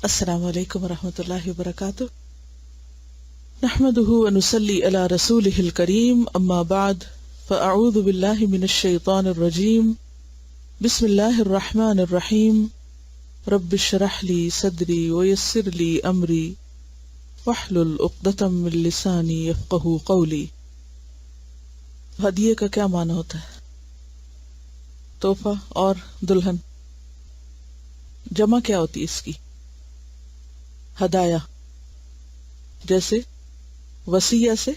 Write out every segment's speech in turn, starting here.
السلام علیکم ورحمۃ اللہ وبرکاتہ. نحمده ونصلي على رسوله الكريم اما بعد فاعوذ باللہ من الشیطان الرجیم. بسم اللہ الرحمن الرحیم. رب اشرح لي صدری ويسر لي امری واحلل عقدۃ من لسانی یفقهوا قولی. ہدیے کا کیا معنی ہوتا ہے؟ تحفہ اور دلہن. جمع کیا ہوتی ہے اس کی؟ ہدایا. جیسے وصیہ سے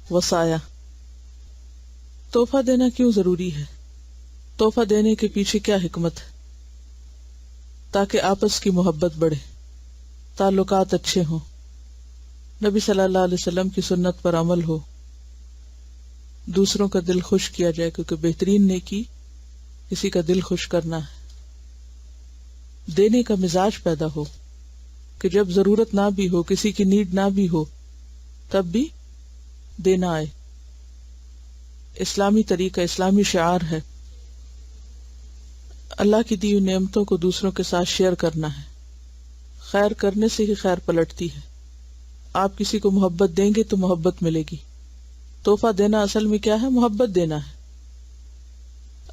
وصایا. تحفہ دینا کیوں ضروری ہے؟ تحفہ دینے کے پیچھے کیا حکمت ہے؟ تاکہ آپس کی محبت بڑھے، تعلقات اچھے ہوں، نبی صلی اللہ علیہ وسلم کی سنت پر عمل ہو، دوسروں کا دل خوش کیا جائے، کیونکہ بہترین نیکی کسی کا دل خوش کرنا ہے. دینے کا مزاج پیدا ہو کہ جب ضرورت نہ بھی ہو، کسی کی نیڈ نہ بھی ہو، تب بھی دینا آئے. اسلامی طریقہ، اسلامی شعار ہے اللہ کی دی ہوئی نعمتوں کو دوسروں کے ساتھ شیئر کرنا ہے. خیر کرنے سے ہی خیر پلٹتی ہے. آپ کسی کو محبت دیں گے تو محبت ملے گی. تحفہ دینا اصل میں کیا ہے؟ محبت دینا ہے.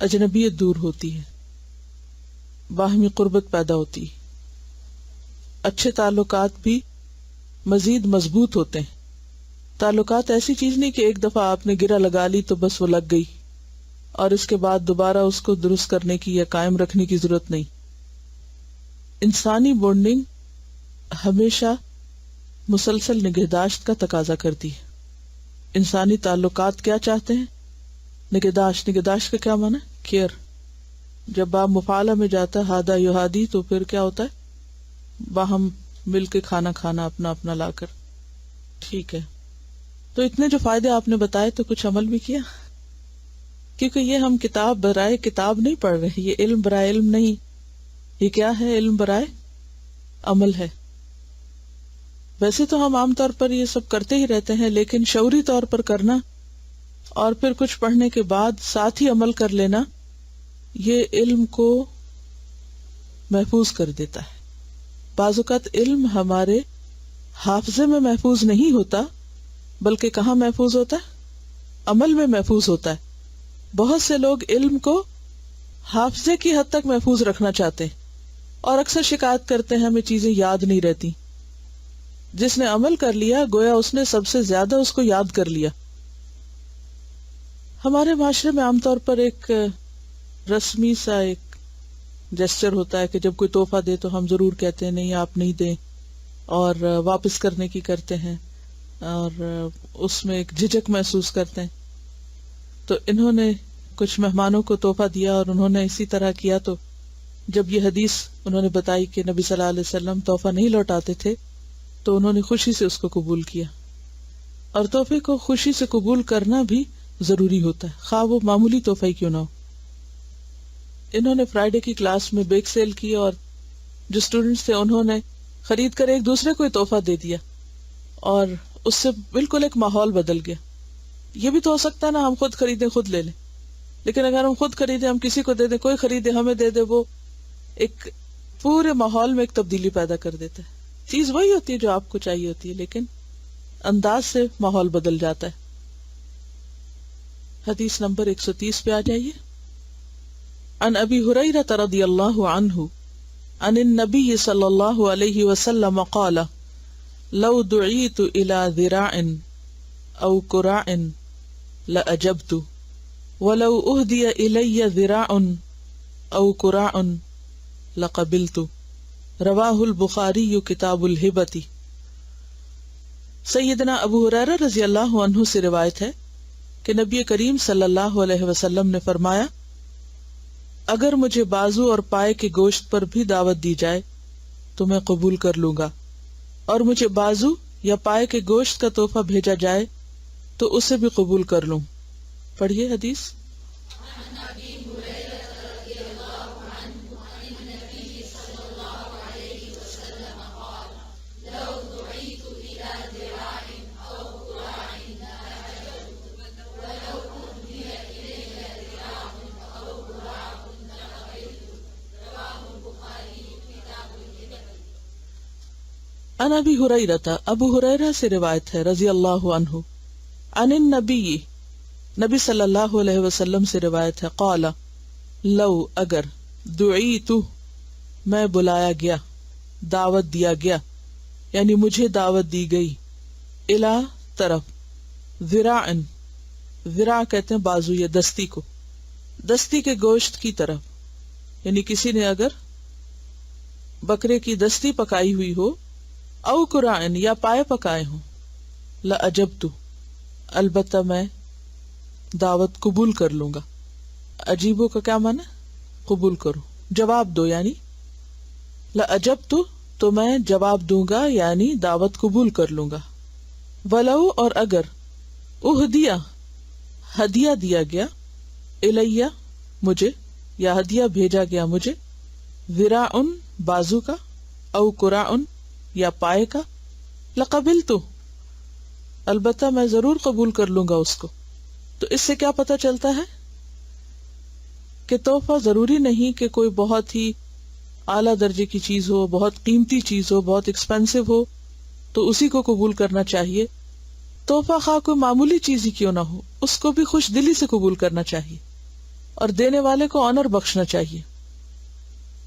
اجنبیت دور ہوتی ہے، باہمی قربت پیدا ہوتی ہے، اچھے تعلقات بھی مزید مضبوط ہوتے ہیں. تعلقات ایسی چیز نہیں کہ ایک دفعہ آپ نے گرہ لگا لی تو بس وہ لگ گئی اور اس کے بعد دوبارہ اس کو درست کرنے کی یا قائم رکھنے کی ضرورت نہیں. انسانی بونڈنگ ہمیشہ مسلسل نگہداشت کا تقاضا کرتی ہے. انسانی تعلقات کیا چاہتے ہیں؟ نگہداشت. نگہداشت کا کیا معنی؟ کیئر. جب باب مفعلہ میں جاتا ہے ہادہ یہادی تو پھر کیا ہوتا ہے؟ باہم مل کے کھانا کھانا، اپنا اپنا لا کر. ٹھیک ہے، تو اتنے جو فائدے آپ نے بتائے تو کچھ عمل بھی کیا؟ کیونکہ یہ ہم کتاب برائے کتاب نہیں پڑھ رہے، یہ علم برائے علم نہیں. یہ کیا ہے؟ علم برائے عمل ہے. ویسے تو ہم عام طور پر یہ سب کرتے ہی رہتے ہیں، لیکن شعوری طور پر کرنا اور پھر کچھ پڑھنے کے بعد ساتھ ہی عمل کر لینا، یہ علم کو محفوظ کر دیتا ہے. بعض اوقات علم ہمارے حافظے میں محفوظ نہیں ہوتا، بلکہ کہاں محفوظ ہوتا ہے؟ عمل میں محفوظ ہوتا ہے. بہت سے لوگ علم کو حافظے کی حد تک محفوظ رکھنا چاہتے ہیں اور اکثر شکایت کرتے ہیں ہمیں چیزیں یاد نہیں رہتی. جس نے عمل کر لیا گویا اس نے سب سے زیادہ اس کو یاد کر لیا. ہمارے معاشرے میں عام طور پر ایک رسمی سا ایک جسچر ہوتا ہے کہ جب کوئی تحفہ دے تو ہم ضرور کہتے ہیں نہیں آپ نہیں دیں، اور واپس کرنے کی کرتے ہیں اور اس میں ایک جھجک محسوس کرتے ہیں. تو انہوں نے کچھ مہمانوں کو تحفہ دیا اور انہوں نے اسی طرح کیا. تو جب یہ حدیث انہوں نے بتائی کہ نبی صلی اللہ علیہ وسلم تحفہ نہیں لوٹاتے تھے تو انہوں نے خوشی سے اس کو قبول کیا. اور تحفے کو خوشی سے قبول کرنا بھی ضروری ہوتا ہے، خواہ وہ معمولی تحفہ ہی کیوں نہ ہو. انہوں نے فرائیڈے کی کلاس میں بیک سیل کی اور جو اسٹوڈنٹس تھے انہوں نے خرید کر ایک دوسرے کو تحفہ دے دیا اور اس سے بالکل ایک ماحول بدل گیا. یہ بھی تو ہو سکتا ہے نا ہم خود خریدیں خود لے لیں، لیکن اگر ہم خود خریدیں، ہم کسی کو دے دیں، کوئی خریدے ہمیں دے دے، وہ ایک پورے ماحول میں ایک تبدیلی پیدا کر دیتا ہے. چیز وہی ہوتی ہے جو آپ کو چاہیے ہوتی ہے، لیکن انداز سے ماحول بدل جاتا ہے. حدیث نمبر 130 پہ آ جائیے. عن ابی ہریرہ رضی اللہ عنہ عن النبی صلی اللہ علیہ وسلم قال لو دعیت الى ذراع او قراع لأجبت ولو اہدی الی ذراع او قراع لقبلت. رواہ البخاری کتاب الہبۃ. سیدنا ابو ہریرہ رضی اللہ عنہ سے روایت ہے کہ نبی کریم صلی اللہ علیہ وسلم نے فرمایا اگر مجھے بازو اور پائے کے گوشت پر بھی دعوت دی جائے تو میں قبول کر لوں گا، اور مجھے بازو یا پائے کے گوشت کا تحفہ بھیجا جائے تو اسے بھی قبول کر لوں. پڑھیے حدیث. عن ابی ہریرہ، ابو ہریرہ سے روایت ہے رضی اللہ عنہ، عن النبی، نبی صلی اللہ علیہ وسلم سے روایت ہے، قال، لو اگر، دعیت، میں بلایا گیا، دعوت دیا گیا، یعنی مجھے دعوت دی گئی، الا طرف، ذراع، ذراع کہتے ہیں بازو یا دستی کو، دستی کے گوشت کی طرف، یعنی کسی نے اگر بکرے کی دستی پکائی ہوئی ہو، او قرآن یا پائے پکائے ہوں، لأجبت، البتہ میں دعوت قبول کر لوں گا۔ عجیبو کا کیا معنی؟ قبول کرو، جواب دو، یعنی لأجبت، تو میں جواب دوں گا یعنی دعوت قبول کر لوں گا۔ ولو، اور اگر، اہدیہ، ہدیہ دیا گیا، الیہ، مجھے، یا ہدیہ بھیجا گیا مجھے، ذراع، بازو کا، او قراع، یا پائے کا، لقبلت، البتہ میں ضرور قبول کر لوں گا اس کو۔ تو اس سے کیا پتہ چلتا ہے کہ تحفہ ضروری نہیں کہ کوئی بہت ہی اعلیٰ درجے کی چیز ہو، بہت قیمتی چیز ہو، بہت ایکسپینسو ہو تو اسی کو قبول کرنا چاہیے۔ تحفہ خواہ کوئی معمولی چیز ہی کیوں نہ ہو، اس کو بھی خوش دلی سے قبول کرنا چاہیے اور دینے والے کو آنر بخشنا چاہیے۔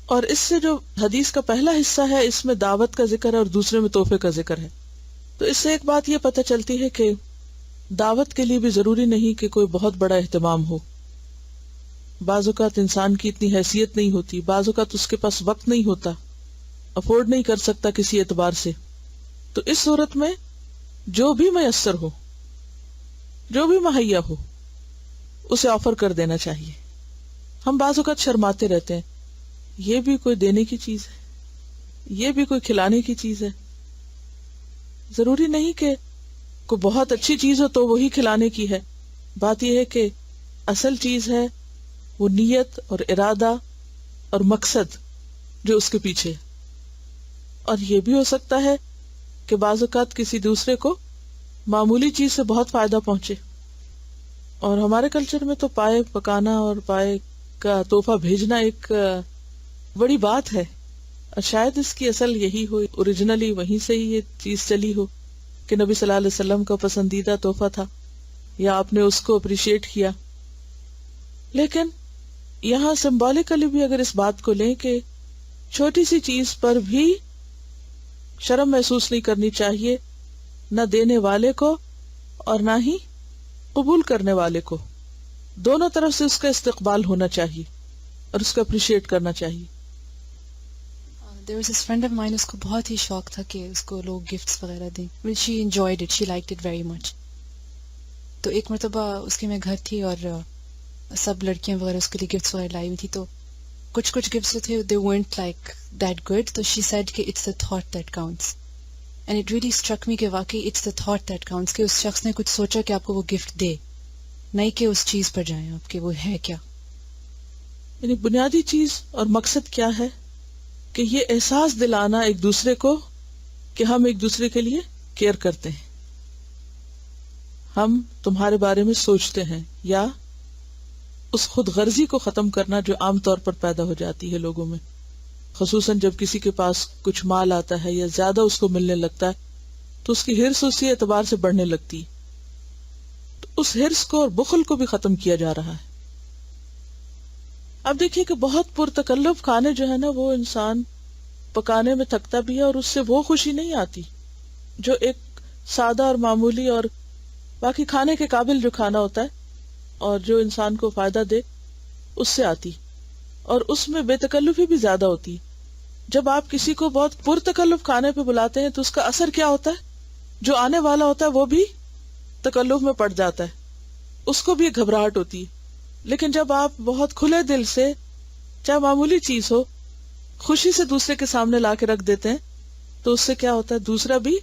اور اس سے جو حدیث کا پہلا حصہ ہے اس میں دعوت کا ذکر ہے اور دوسرے میں تحفے کا ذکر ہے، تو اس سے ایک بات یہ پتہ چلتی ہے کہ دعوت کے لیے بھی ضروری نہیں کہ کوئی بہت بڑا اہتمام ہو۔ بعض اوقات انسان کی اتنی حیثیت نہیں ہوتی، بعض اوقات اس کے پاس وقت نہیں ہوتا، افورڈ نہیں کر سکتا کسی اعتبار سے، تو اس صورت میں جو بھی میسر ہو، جو بھی مہیا ہو، اسے آفر کر دینا چاہیے۔ ہم بعض اوقات شرماتے رہتے ہیں، یہ بھی کوئی دینے کی چیز ہے، یہ بھی کوئی کھلانے کی چیز ہے۔ ضروری نہیں کہ کوئی بہت اچھی چیز ہو تو وہی کھلانے کی ہے، بات یہ ہے کہ اصل چیز ہے وہ نیت اور ارادہ اور مقصد جو اس کے پیچھے ہے۔ اور یہ بھی ہو سکتا ہے کہ بعض اوقات کسی دوسرے کو معمولی چیز سے بہت فائدہ پہنچے، اور ہمارے کلچر میں تو پائے پکانا اور پائے کا تحفہ بھیجنا ایک بڑی بات ہے، اور شاید اس کی اصل یہی ہو، اوریجنلی وہیں سے ہی یہ چیز چلی ہو کہ نبی صلی اللہ علیہ وسلم کا پسندیدہ تحفہ تھا یا آپ نے اس کو اپریشیٹ کیا۔ لیکن یہاں سمبولکلی بھی اگر اس بات کو لیں کہ چھوٹی سی چیز پر بھی شرم محسوس نہیں کرنی چاہیے، نہ دینے والے کو اور نہ ہی قبول کرنے والے کو، دونوں طرف سے اس کا استقبال ہونا چاہیے اور اس کو اپریشیٹ کرنا چاہیے۔ There was this friend of mine اس کو بہت ہی شوق تھا کہ اس کو لوگ گفٹس وغیرہ دیں۔ Well, she enjoyed it, she liked it very much. تو ایک مرتبہ اس کے میں گھر تھی اور سب لڑکیاں وغیرہ اس کے لیے گفٹس وغیرہ لائی ہوئی تھی، تو کچھ گفٹس جو تھے they weren't like that good، تو she said کہ it's the thought that counts. And it really struck me کہ واقعی it's the thought that counts، کہ اس شخص نے کچھ سوچا کہ آپ کو وہ گفٹ دے، نہیں کہ اس چیز پر جائیں آپ کہ وہ ہے کیا۔ یعنی بنیادی چیز اور مقصد کیا ہے کہ یہ احساس دلانا ایک دوسرے کو کہ ہم ایک دوسرے کے لیے کیئر کرتے ہیں، ہم تمہارے بارے میں سوچتے ہیں، یا اس خود غرضی کو ختم کرنا جو عام طور پر پیدا ہو جاتی ہے لوگوں میں، خصوصاً جب کسی کے پاس کچھ مال آتا ہے یا زیادہ اس کو ملنے لگتا ہے تو اس کی ہرس اسی اعتبار سے بڑھنے لگتی ہے، تو اس ہرس کو اور بخل کو بھی ختم کیا جا رہا ہے۔ اب دیکھیے کہ بہت پرتکلف کھانے جو ہے نا وہ انسان پکانے میں تھکتا بھی ہے اور اس سے وہ خوشی نہیں آتی جو ایک سادہ اور معمولی اور باقی کھانے کے قابل جو کھانا ہوتا ہے اور جو انسان کو فائدہ دے اس سے آتی، اور اس میں بے تکلفی بھی زیادہ ہوتی۔ جب آپ کسی کو بہت پرتکلف کھانے پہ بلاتے ہیں تو اس کا اثر کیا ہوتا ہے، جو آنے والا ہوتا ہے وہ بھی تکلف میں پڑ جاتا ہے، اس کو بھی ایک گھبراہٹ ہوتی ہے۔ لیکن جب آپ بہت کھلے دل سے چاہے معمولی چیز ہو خوشی سے دوسرے کے سامنے لا کے رکھ دیتے ہیں تو اس سے کیا ہوتا ہے، دوسرا بھی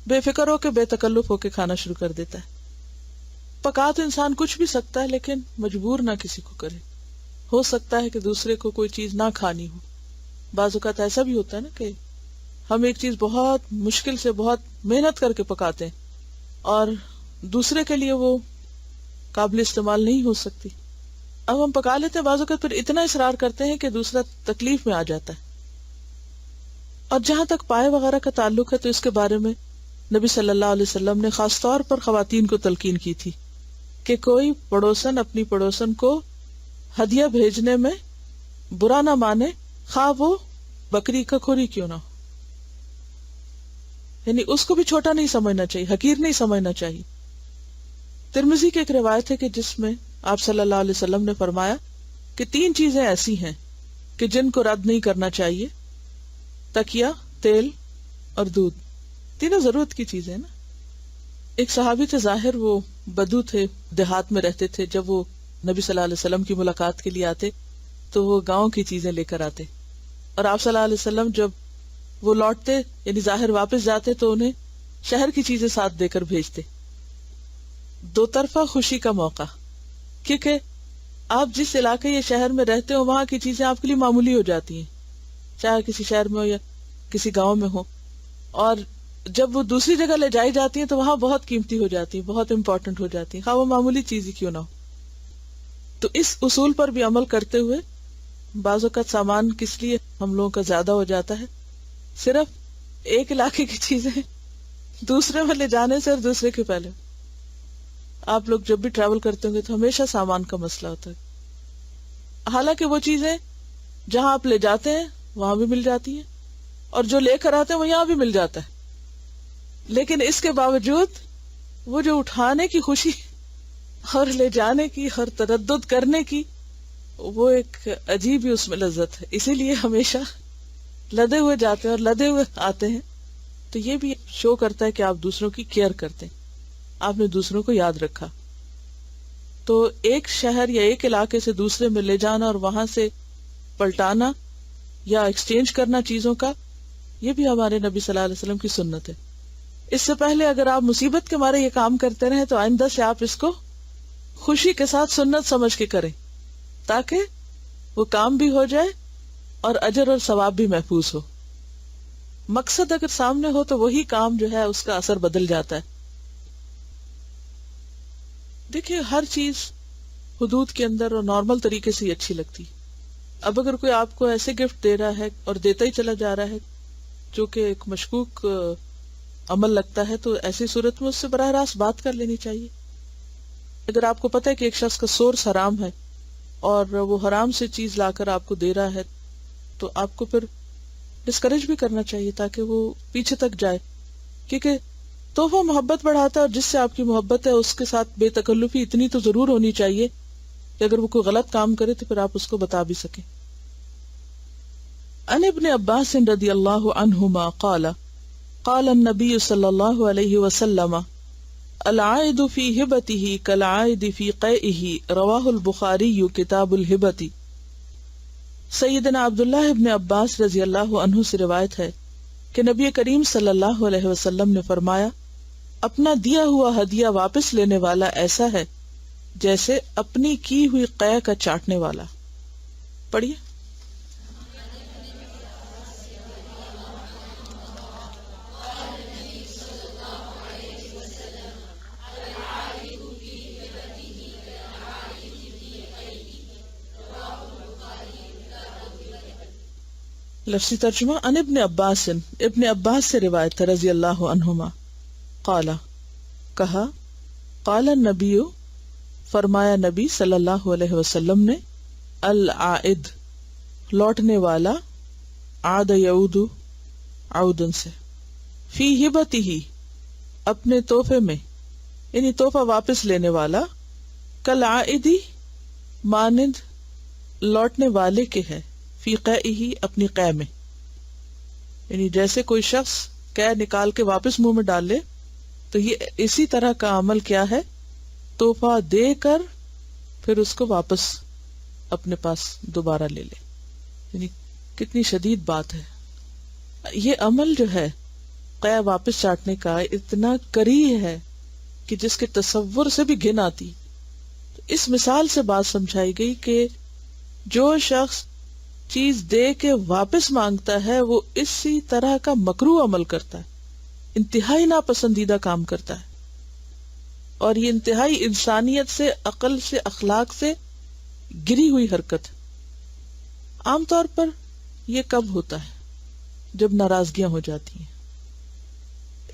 بے فکر ہو کے بے تکلف ہو کے کھانا شروع کر دیتا ہے۔ پکا تو انسان کچھ بھی سکتا ہے لیکن مجبور نہ کسی کو کرے۔ ہو سکتا ہے کہ دوسرے کو کوئی چیز نہ کھانی ہو، بعض اوقات ایسا بھی ہوتا ہے نا کہ ہم ایک چیز بہت مشکل سے بہت محنت کر کے پکاتے ہیں اور دوسرے کے لیے وہ قابل استعمال نہیں ہو سکتی، اب ہم پکا لیتے ہیں، بعض اوقات پھر اتنا اصرار کرتے ہیں کہ دوسرا تکلیف میں آ جاتا ہے، اور جہاں تک پائے وغیرہ کا تعلق ہے تو اس کے بارے میں نبی صلی اللہ علیہ وسلم نے خاص طور پر خواتین کو تلقین کی تھی کہ کوئی پڑوسن اپنی پڑوسن کو ہدیہ بھیجنے میں برا نہ مانے، خواہ وہ بکری کا کھوری کیوں نہ ہو. یعنی اس کو بھی چھوٹا نہیں سمجھنا چاہیے، حقیر نہیں سمجھنا چاہیے. ترمذی کی ایک روایت ہے کہ جس میں آپ صلی اللہ علیہ وسلم نے فرمایا کہ 3 چیزیں ایسی ہیں کہ جن کو رد نہیں کرنا چاہیے: تکیا، تیل اور دودھ. تینوں ضرورت کی چیزیں نا. ایک صحابی تھے ظاہر، وہ بدو تھے، دیہات میں رہتے تھے. جب وہ نبی صلی اللہ علیہ وسلم کی ملاقات کے لیے آتے تو وہ گاؤں کی چیزیں لے کر آتے، اور آپ صلی اللہ علیہ وسلم جب وہ لوٹتے یعنی ظاہر واپس جاتے تو انہیں شہر کی چیزیں ساتھ دے کر بھیجتے. 2 طرفہ خوشی کا موقع، کیونکہ آپ جس علاقے یا شہر میں رہتے ہو وہاں کی چیزیں آپ کے لیے معمولی ہو جاتی ہیں، چاہے کسی شہر میں ہو یا کسی گاؤں میں ہو، اور جب وہ دوسری جگہ لے جائی جاتی ہیں تو وہاں بہت قیمتی ہو جاتی ہیں، بہت امپورٹنٹ ہو جاتی ہیں، خواہ وہ معمولی چیز ہی کیوں نہ ہو. تو اس اصول پر بھی عمل کرتے ہوئے بعض اوقات سامان کس لیے ہم لوگوں کا زیادہ ہو جاتا ہے، صرف ایک علاقے کی چیزیں دوسرے میں لے جانے سے، اور دوسرے کے پہلے. آپ لوگ جب بھی ٹریول کرتے ہوں گے تو ہمیشہ سامان کا مسئلہ ہوتا ہے. حالانکہ وہ چیزیں جہاں آپ لے جاتے ہیں وہاں بھی مل جاتی ہیں، اور جو لے کر آتے ہیں وہ یہاں بھی مل جاتا ہے، لیکن اس کے باوجود وہ جو اٹھانے کی خوشی اور لے جانے کی اور تردد کرنے کی، وہ ایک عجیب ہی اس میں لذت ہے. اسی لیے ہمیشہ لدے ہوئے جاتے ہیں اور لدے ہوئے آتے ہیں. تو یہ بھی شو کرتا ہے کہ آپ دوسروں کی کیئر کرتے ہیں، آپ نے دوسروں کو یاد رکھا. تو ایک شہر یا ایک علاقے سے دوسرے میں لے جانا اور وہاں سے پلٹانا یا ایکسچینج کرنا چیزوں کا، یہ بھی ہمارے نبی صلی اللہ علیہ وسلم کی سنت ہے. اس سے پہلے اگر آپ مصیبت کے مارے یہ کام کرتے رہیں تو آئندہ سے آپ اس کو خوشی کے ساتھ سنت سمجھ کے کریں، تاکہ وہ کام بھی ہو جائے اور اجر اور ثواب بھی محفوظ ہو. مقصد اگر سامنے ہو تو وہی کام جو ہے اس کا اثر بدل جاتا ہے. دیکھیے ہر چیز حدود کے اندر اور نارمل طریقے سے ہی اچھی لگتی. اب اگر کوئی آپ کو ایسے گفٹ دے رہا ہے اور دیتا ہی چلا جا رہا ہے جو کہ ایک مشکوک عمل لگتا ہے، تو ایسی صورت میں اس سے براہ راست بات کر لینی چاہیے. اگر آپ کو پتہ ہے کہ ایک شخص کا سورس حرام ہے اور وہ حرام سے چیز لا کر آپ کو دے رہا ہے، تو آپ کو پھر ڈسکریج بھی کرنا چاہیے تاکہ وہ پیچھے تک جائے. کیونکہ تحفہ محبت بڑھاتا ہے، اور جس سے آپ کی محبت ہے اس کے ساتھ بے تکلفی اتنی تو ضرور ہونی چاہیے کہ اگر وہ کوئی غلط کام کرے تو پھر آپ اس کو بتا بھی سکیں. عن ابن عباس رضی اللہ عنہما قال قال النبی صلی اللہ علیہ وسلم العائد فی ہبته کالعائد فی قیئہ رواہ البخاری کتاب الہبۃ. سیدنا عبداللہ ابن عباس رضی اللہ عنہ سے روایت ہے کہ نبی کریم صلی اللہ علیہ وسلم نے فرمایا، اپنا دیا ہوا ہدیہ واپس لینے والا ایسا ہے جیسے اپنی کی ہوئی قے کا چاٹنے والا. پڑھیے. لفظی ترجمہ. ان ابن عباس، ابن عباس سے روایت ہے رضی اللہ عنہما، قال کہا، قال النبی فرمایا نبی صلی اللہ علیہ وسلم نے، العائد لوٹنے والا، عاد یعود عودن سے، فی ہبتہ اپنے تحفے میں یعنی تحفہ واپس لینے والا، کالعائدی مانند لوٹنے والے کے ہے، فی قیئہ اپنی قے میں، یعنی جیسے کوئی شخص قے نکال کے واپس منہ میں ڈال لے تو یہ اسی طرح کا عمل کیا ہے، تحفہ دے کر پھر اس کو واپس اپنے پاس دوبارہ لے لے. یعنی کتنی شدید بات ہے. یہ عمل جو ہے قے واپس چاٹنے کا اتنا کری ہے کہ جس کے تصور سے بھی گھن آتی. اس مثال سے بات سمجھائی گئی کہ جو شخص چیز دے کے واپس مانگتا ہے وہ اسی طرح کا مکروہ عمل کرتا ہے، انتہائی ناپسندیدہ کام کرتا ہے، اور یہ انتہائی انسانیت سے، عقل سے، اخلاق سے گری ہوئی حرکت. عام طور پر یہ کب ہوتا ہے؟ جب ناراضگیاں ہو جاتی ہیں.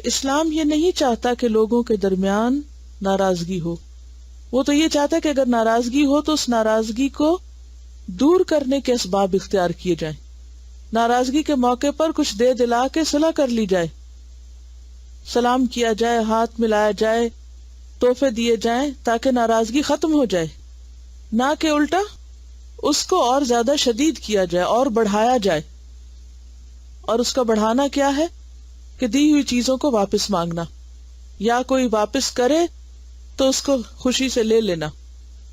اسلام یہ نہیں چاہتا کہ لوگوں کے درمیان ناراضگی ہو. وہ تو یہ چاہتا ہے کہ اگر ناراضگی ہو تو اس ناراضگی کو دور کرنے کے اسباب اختیار کیے جائیں. ناراضگی کے موقع پر کچھ دے دلا کے صلح کر لی جائے، سلام کیا جائے، ہاتھ ملایا جائے، تحفے دیے جائیں تاکہ ناراضگی ختم ہو جائے، نہ کہ الٹا اس کو اور زیادہ شدید کیا جائے اور بڑھایا جائے. اور اس کا بڑھانا کیا ہے کہ دی ہوئی چیزوں کو واپس مانگنا، یا کوئی واپس کرے تو اس کو خوشی سے لے لینا.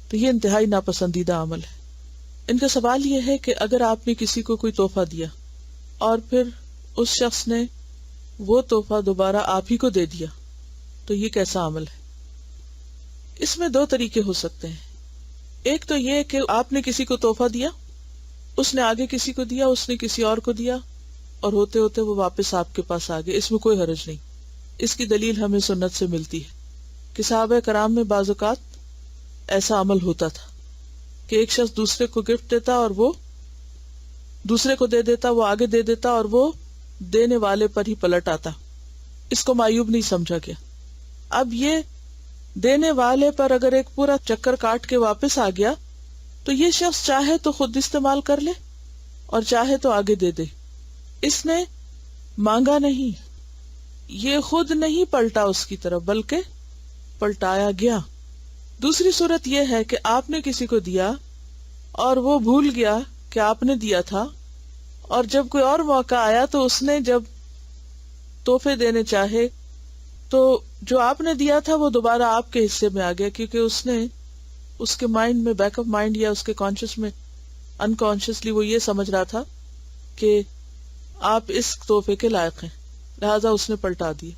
تو یہ انتہائی ناپسندیدہ عمل ہے. ان کا سوال یہ ہے کہ اگر آپ نے کسی کو کوئی تحفہ دیا اور پھر اس شخص نے وہ تحفہ دوبارہ آپ ہی کو دے دیا تو یہ کیسا عمل ہے؟ اس میں دو طریقے ہو سکتے ہیں. ایک تو یہ کہ آپ نے کسی کو تحفہ دیا، اس نے آگے کسی کو دیا، اس نے کسی اور کو دیا، اور ہوتے ہوتے وہ واپس آپ کے پاس آ گئے. اس میں کوئی حرج نہیں. اس کی دلیل ہمیں سنت سے ملتی ہے کہ صحابہ کرام میں بعض اوقات ایسا عمل ہوتا تھا کہ ایک شخص دوسرے کو گفٹ دیتا اور وہ دوسرے کو دے دیتا، وہ آگے دے دیتا اور وہ دینے والے پر ہی پلٹ آتا. اس کو معیوب نہیں سمجھا گیا. اب یہ دینے والے پر اگر ایک پورا چکر کاٹ کے واپس آ گیا تو یہ شخص چاہے تو خود استعمال کر لے اور چاہے تو آگے دے دے. اس نے مانگا نہیں، یہ خود نہیں پلٹا اس کی طرف بلکہ پلٹایا گیا. دوسری صورت یہ ہے کہ آپ نے کسی کو دیا اور وہ بھول گیا کہ آپ نے دیا تھا، اور جب کوئی اور موقع آیا تو اس نے جب تحفے دینے چاہے تو جو آپ نے دیا تھا وہ دوبارہ آپ کے حصے میں آ گیا، کیونکہ اس نے اس کے مائنڈ میں، بیک اپ مائنڈ یا اس کے کانشیس میں انکانشیسلی وہ یہ سمجھ رہا تھا کہ آپ اس تحفے کے لائق ہیں، لہذا اس نے پلٹا دیا.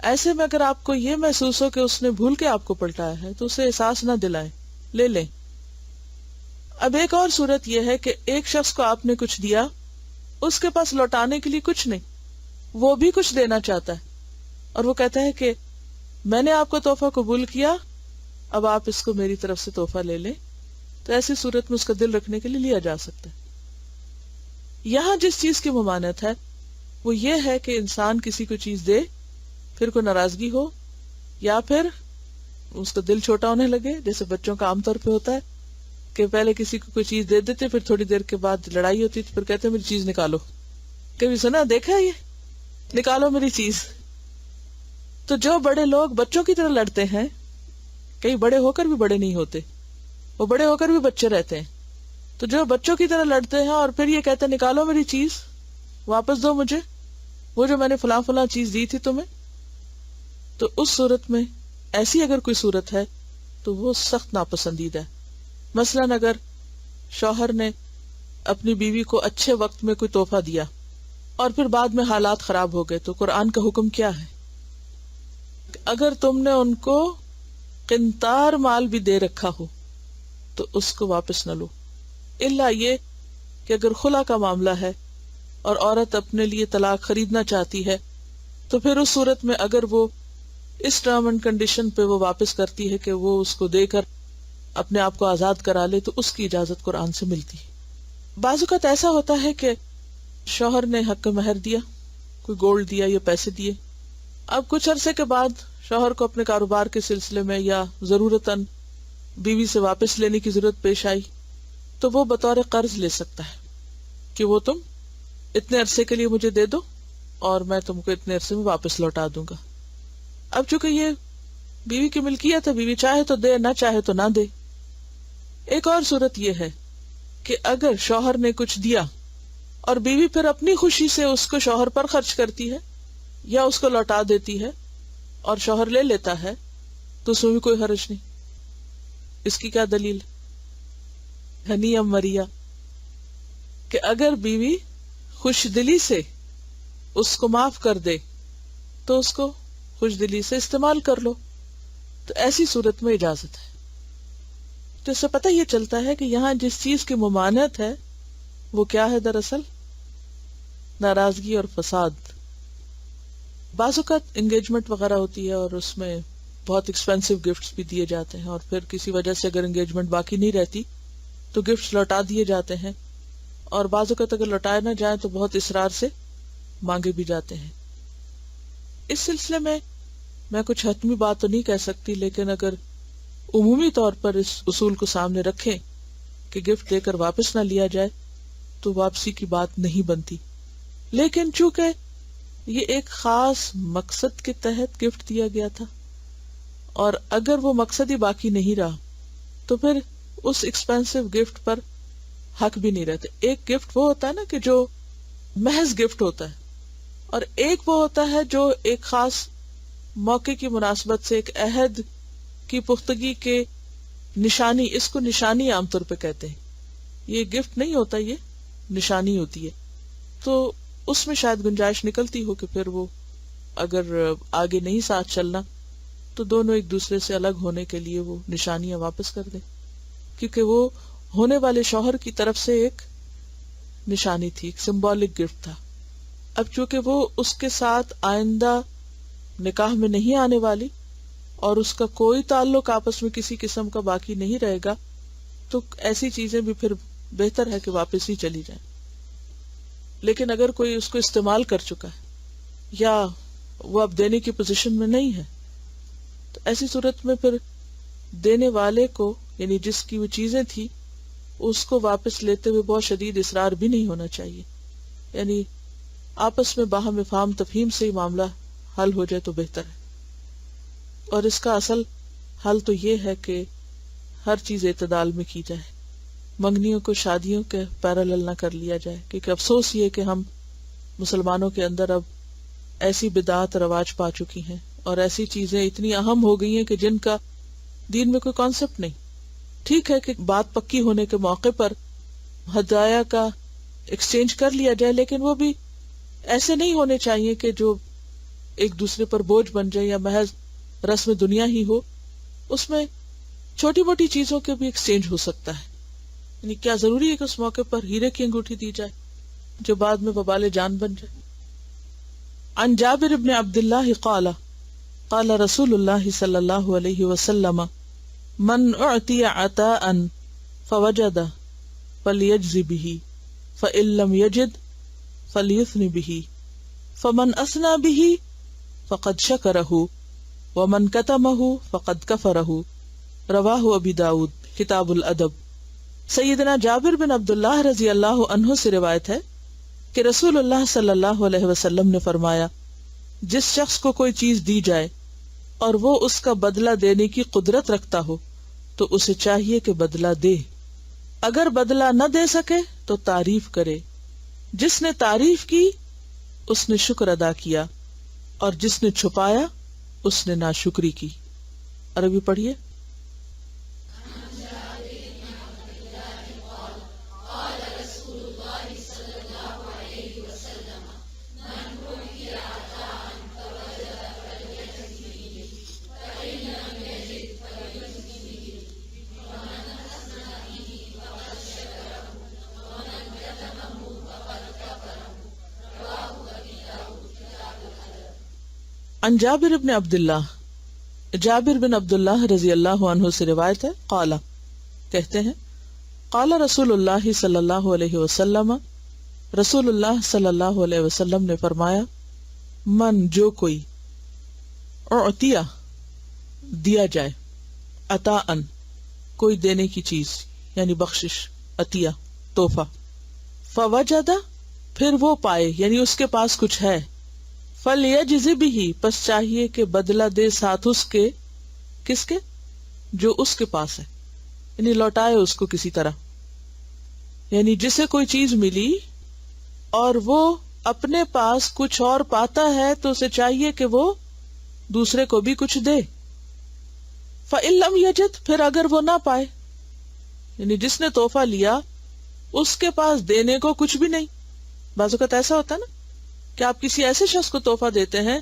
ایسے میں اگر آپ کو یہ محسوس ہو کہ اس نے بھول کے آپ کو پلٹایا ہے تو اسے احساس نہ دلائیں، لے لیں. اب ایک اور صورت یہ ہے کہ ایک شخص کو آپ نے کچھ دیا، اس کے پاس لوٹانے کے لیے کچھ نہیں، وہ بھی کچھ دینا چاہتا ہے اور وہ کہتا ہے کہ میں نے آپ کو تحفہ قبول کیا، اب آپ اس کو میری طرف سے تحفہ لے لیں. تو ایسی صورت میں اس کا دل رکھنے کے لیے لیا جا سکتا ہے. یہاں جس چیز کی ممانعت ہے وہ یہ ہے کہ انسان کسی کو چیز دے، پھر کوئی ناراضگی ہو یا پھر اس کا دل چھوٹا ہونے لگے، جیسے بچوں کا عام طور پہ ہوتا ہے کہ پہلے کسی کو کوئی چیز دے دیتے، پھر تھوڑی دیر کے بعد لڑائی ہوتی تو پھر کہتے میری چیز نکالو. کبھی سنا دیکھا ہے یہ، نکالو میری چیز. تو جو بڑے لوگ بچوں کی طرح لڑتے ہیں، کئی بڑے ہو کر بھی بڑے نہیں ہوتے، وہ بڑے ہو کر بھی بچے رہتے ہیں. تو جو بچوں کی طرح لڑتے ہیں اور پھر یہ کہتے ہیں نکالو میری چیز، واپس دو مجھے وہ جو میں نے فلاں فلاں چیز دی تھی تمہیں، تو اس صورت میں ایسی اگر کوئی صورت ہے تو وہ سخت ناپسندیدہ ہے. مثلاً اگر شوہر نے اپنی بیوی کو اچھے وقت میں کوئی تحفہ دیا اور پھر بعد میں حالات خراب ہو گئے، تو قرآن کا حکم کیا ہے؟ اگر تم نے ان کو قنطار مال بھی دے رکھا ہو تو اس کو واپس نہ لو، الا یہ کہ اگر خلا کا معاملہ ہے اور عورت اپنے لیے طلاق خریدنا چاہتی ہے تو پھر اس صورت میں اگر وہ اس ٹرم اینڈ کنڈیشن پہ وہ واپس کرتی ہے کہ وہ اس کو دے کر اپنے آپ کو آزاد کرا لے تو اس کی اجازت قرآن سے ملتی ہے. بعض اوقات ایسا ہوتا ہے کہ شوہر نے حق مہر دیا، کوئی گولڈ دیا یا پیسے دیے، اب کچھ عرصے کے بعد شوہر کو اپنے کاروبار کے سلسلے میں یا ضرورتاً بیوی سے واپس لینے کی ضرورت پیش آئی تو وہ بطور قرض لے سکتا ہے کہ وہ تم اتنے عرصے کے لیے مجھے دے دو اور میں تم کو اتنے عرصے میں واپس لوٹا دوں گا. اب چونکہ یہ بیوی کی ملکیت ہے، بیوی چاہے تو دے، نہ چاہے تو نہ دے. ایک اور صورت یہ ہے کہ اگر شوہر نے کچھ دیا اور بیوی پھر اپنی خوشی سے اس کو شوہر پر خرچ کرتی ہے یا اس کو لوٹا دیتی ہے اور شوہر لے لیتا ہے تو اس میں بھی کوئی حرج نہیں. اس کی کیا دلیل؟ ہنی ام مریا، کہ اگر بیوی خوش دلی سے اس کو معاف کر دے تو اس کو خوش دلی سے استعمال کر لو، تو ایسی صورت میں اجازت ہے. تو اس سے پتہ یہ چلتا ہے کہ یہاں جس چیز کی ممانعت ہے وہ کیا ہے؟ دراصل ناراضگی اور فساد. بعض اوقات انگیجمنٹ وغیرہ ہوتی ہے اور اس میں بہت ایکسپینسو گفٹس بھی دیے جاتے ہیں اور پھر کسی وجہ سے اگر انگیجمنٹ باقی نہیں رہتی تو گفٹس لوٹا دیے جاتے ہیں، اور بعض اوقات اگر لوٹائے نہ جائیں تو بہت اصرار سے مانگے بھی جاتے ہیں. اس سلسلے میں کچھ حتمی بات تو نہیں کہہ سکتی، لیکن اگر عمومی طور پر اس اصول کو سامنے رکھیں کہ گفٹ دے کر واپس نہ لیا جائے تو واپسی کی بات نہیں بنتی. لیکن چونکہ یہ ایک خاص مقصد کے تحت گفٹ دیا گیا تھا، اور اگر وہ مقصد ہی باقی نہیں رہا تو پھر اس ایکسپینسو گفٹ پر حق بھی نہیں رہتے. ایک گفٹ وہ ہوتا ہے نا کہ جو محض گفٹ ہوتا ہے، اور ایک وہ ہوتا ہے جو ایک خاص موقع کی مناسبت سے ایک عہد کی پختگی کے نشانی، اس کو نشانی عام طور پہ کہتے ہیں. یہ گفٹ نہیں ہوتا، یہ نشانی ہوتی ہے. تو اس میں شاید گنجائش نکلتی ہو کہ پھر وہ اگر آگے نہیں ساتھ چلنا تو دونوں ایک دوسرے سے الگ ہونے کے لیے وہ نشانیاں واپس کر دیں، کیونکہ وہ ہونے والے شوہر کی طرف سے ایک نشانی تھی، ایک سمبولک گفٹ تھا. اب چونکہ وہ اس کے ساتھ آئندہ نکاح میں نہیں آنے والی اور اس کا کوئی تعلق آپس میں کسی قسم کا باقی نہیں رہے گا، تو ایسی چیزیں بھی پھر بہتر ہے کہ واپس ہی چلی جائیں. لیکن اگر کوئی اس کو استعمال کر چکا ہے یا وہ اب دینے کی پوزیشن میں نہیں ہے تو ایسی صورت میں پھر دینے والے کو، یعنی جس کی وہ چیزیں تھی، اس کو واپس لیتے ہوئے بہت شدید اصرار بھی نہیں ہونا چاہیے. یعنی آپس میں باہم افہام تفہیم سے ہی معاملہ حل ہو جائے تو بہتر ہے. اور اس کا اصل حل تو یہ ہے کہ ہر چیز اعتدال میں کی جائے، منگنیوں کو شادیوں کے پیرالل نہ کر لیا جائے. کیونکہ افسوس یہ کہ ہم مسلمانوں کے اندر اب ایسی بدعات رواج پا چکی ہیں اور ایسی چیزیں اتنی اہم ہو گئی ہیں کہ جن کا دین میں کوئی کانسیپٹ نہیں. ٹھیک ہے کہ بات پکی ہونے کے موقع پر ہدایہ کا ایکسچینج کر لیا جائے، لیکن وہ بھی ایسے نہیں ہونے چاہیے کہ جو ایک دوسرے پر بوجھ بن جائے یا محض رسم دنیا ہی ہو. اس میں چھوٹی موٹی چیزوں کے بھی ایکسچینج ہو سکتا ہے. یعنی کیا ضروری ہے کہ اس موقع پر ہیرے کی انگوٹھی دی جائے جو بعد میں وبال جان بن جائے. عن جابر بن عبداللہ قال قال رسول اللہ صلی اللہ علیہ وسلم من اعطی عطاء فوجد فلیجز به فإن لم يجد فلیثن به فمن اثنى به فقد شکرہ ومن کتمہ فقد کفرہ. رواہ ابی داود کتاب الادب. سیدنا جابر بن عبداللہ رضی اللہ عنہ سے روایت ہے کہ رسول اللہ صلی اللہ علیہ وسلم نے فرمایا، جس شخص کو کوئی چیز دی جائے اور وہ اس کا بدلہ دینے کی قدرت رکھتا ہو تو اسے چاہیے کہ بدلہ دے. اگر بدلہ نہ دے سکے تو تعریف کرے. جس نے تعریف کی اس نے شکر ادا کیا، اور جس نے چھپایا اس نے ناشکری کی. عربی پڑھیے. عن جابر بن عبداللہ، جابر بن عبداللہ رضی اللہ عنہ سے روایت ہے، قال کہتے ہیں، قال رسول اللہ صلی اللہ علیہ وسلم، رسول اللہ صلی اللہ علیہ وسلم نے فرمایا، من جو کوئی، اعطیا دیا جائے، عطاءً کوئی دینے کی چیز یعنی بخشش، عطیہ تحفہ، فوجد پھر وہ پائے یعنی اس کے پاس کچھ ہے، فلیجز بہ پس چاہیے کہ بدلہ دے ساتھ اس کے، کس کے؟ جو اس کے پاس ہے، یعنی لوٹائے اس کو کسی طرح. یعنی جسے کوئی چیز ملی اور وہ اپنے پاس کچھ اور پاتا ہے تو اسے چاہیے کہ وہ دوسرے کو بھی کچھ دے. فإن لم یجد پھر اگر وہ نہ پائے، یعنی جس نے تحفہ لیا اس کے پاس دینے کو کچھ بھی نہیں. بعض اوقات ایسا ہوتا ہے نا کہ آپ کسی ایسے شخص کو تحفہ دیتے ہیں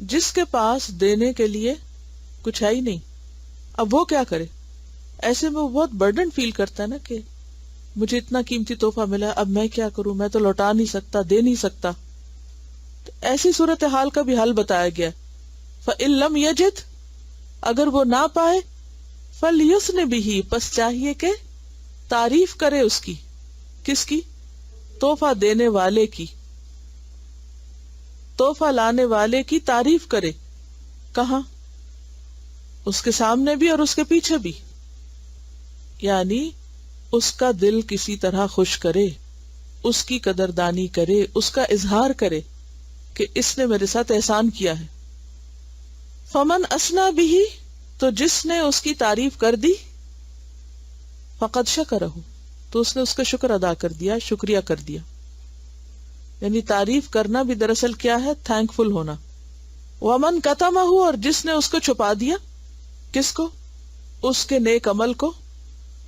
جس کے پاس دینے کے لیے کچھ ہے ہی نہیں. اب وہ کیا کرے؟ ایسے میں وہ بہت برڈن فیل کرتا ہے نا کہ مجھے اتنا قیمتی تحفہ ملا، اب میں کیا کروں، میں تو لوٹا نہیں سکتا، دے نہیں سکتا. تو ایسی صورتحال کا بھی حل بتایا گیا. فإن لم یجد اگر وہ نہ پائے، فلیثن بہ پس چاہیے کہ تعریف کرے اس کی، کس کی؟ تحفہ دینے والے کی. تحفہ لانے والے کی تعریف کرے. کہاں؟ اس کے سامنے بھی اور اس کے پیچھے بھی. یعنی اس کا دل کسی طرح خوش کرے، اس کی قدردانی کرے، اس کا اظہار کرے کہ اس نے میرے ساتھ احسان کیا ہے. فمن اسنا بھی، تو جس نے اس کی تعریف کر دی، فقد شکرہ، تو اس نے اس کا شکر ادا کر دیا، شکریہ کر دیا. یعنی تعریف کرنا بھی دراصل کیا ہے؟ تھینک فل ہونا. ومن کتمہ، اور جس نے اس کو چھپا دیا. کس کو؟ اس کے نیک عمل کو،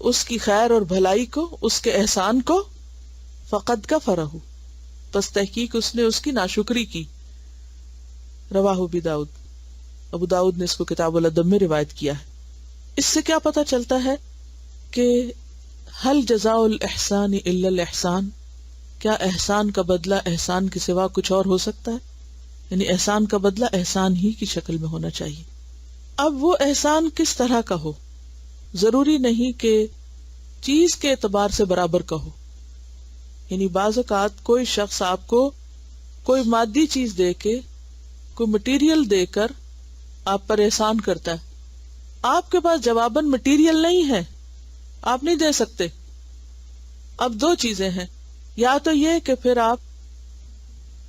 اس کی خیر اور بھلائی کو، اس کے احسان کو. فقد کفرہ، پس تحقیق اس نے اس کی ناشکری کی. رواہ ابو داؤد، ابو داؤد نے اس کو کتاب الادب میں روایت کیا ہے. اس سے کیا پتہ چلتا ہے کہ حل جزاء الاحسان الا الاحسان، کیا احسان کا بدلہ احسان کے سوا کچھ اور ہو سکتا ہے؟ یعنی احسان کا بدلہ احسان ہی کی شکل میں ہونا چاہیے. اب وہ احسان کس طرح کا ہو؟ ضروری نہیں کہ چیز کے اعتبار سے برابر کا ہو. یعنی بعض اوقات کوئی شخص آپ کو کوئی مادی چیز دے کے، کوئی مٹیریل دے کر آپ پر احسان کرتا ہے. آپ کے پاس جواباً مٹیریل نہیں ہے، آپ نہیں دے سکتے. اب دو چیزیں ہیں، یا تو یہ کہ پھر آپ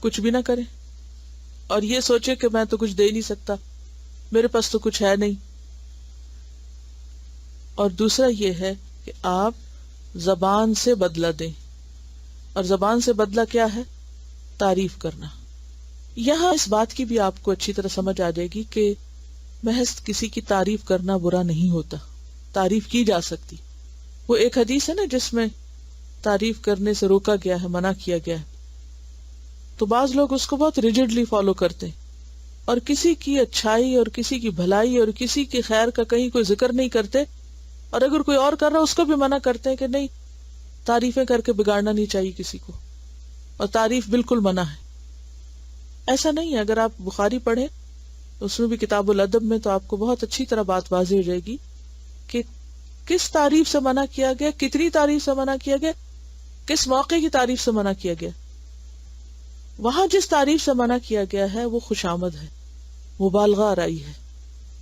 کچھ بھی نہ کریں اور یہ سوچے کہ میں تو کچھ دے نہیں سکتا، میرے پاس تو کچھ ہے نہیں. اور دوسرا یہ ہے کہ آپ زبان سے بدلہ دیں. اور زبان سے بدلہ کیا ہے؟ تعریف کرنا. یہاں اس بات کی بھی آپ کو اچھی طرح سمجھ آ جائے گی کہ محض کسی کی تعریف کرنا برا نہیں ہوتا، تعریف کی جا سکتی. وہ ایک حدیث ہے نا جس میں تعریف کرنے سے روکا گیا ہے، منع کیا گیا ہے. تو بعض لوگ اس کو بہت ریجڈلی فالو کرتے اور کسی کی اچھائی اور کسی کی بھلائی اور کسی کی خیر کا کہیں کوئی ذکر نہیں کرتے، اور اگر کوئی اور کر رہا اس کو بھی منع کرتے ہیں کہ نہیں، تعریفیں کر کے بگاڑنا نہیں چاہیے کسی کو، اور تعریف بالکل منع ہے. ایسا نہیں ہے. اگر آپ بخاری پڑھیں اس میں بھی کتاب الادب میں، تو آپ کو بہت اچھی طرح بات واضح ہو جائے گی کہ کس تعریف سے منع کیا گیا، کتنی تعریف سے منع کیا گیا، کس موقع کی تعریف سے منع کیا گیا. وہاں جس تعریف سے منع کیا گیا ہے وہ خوش آمد ہے، مبالغہ آرائی ہے.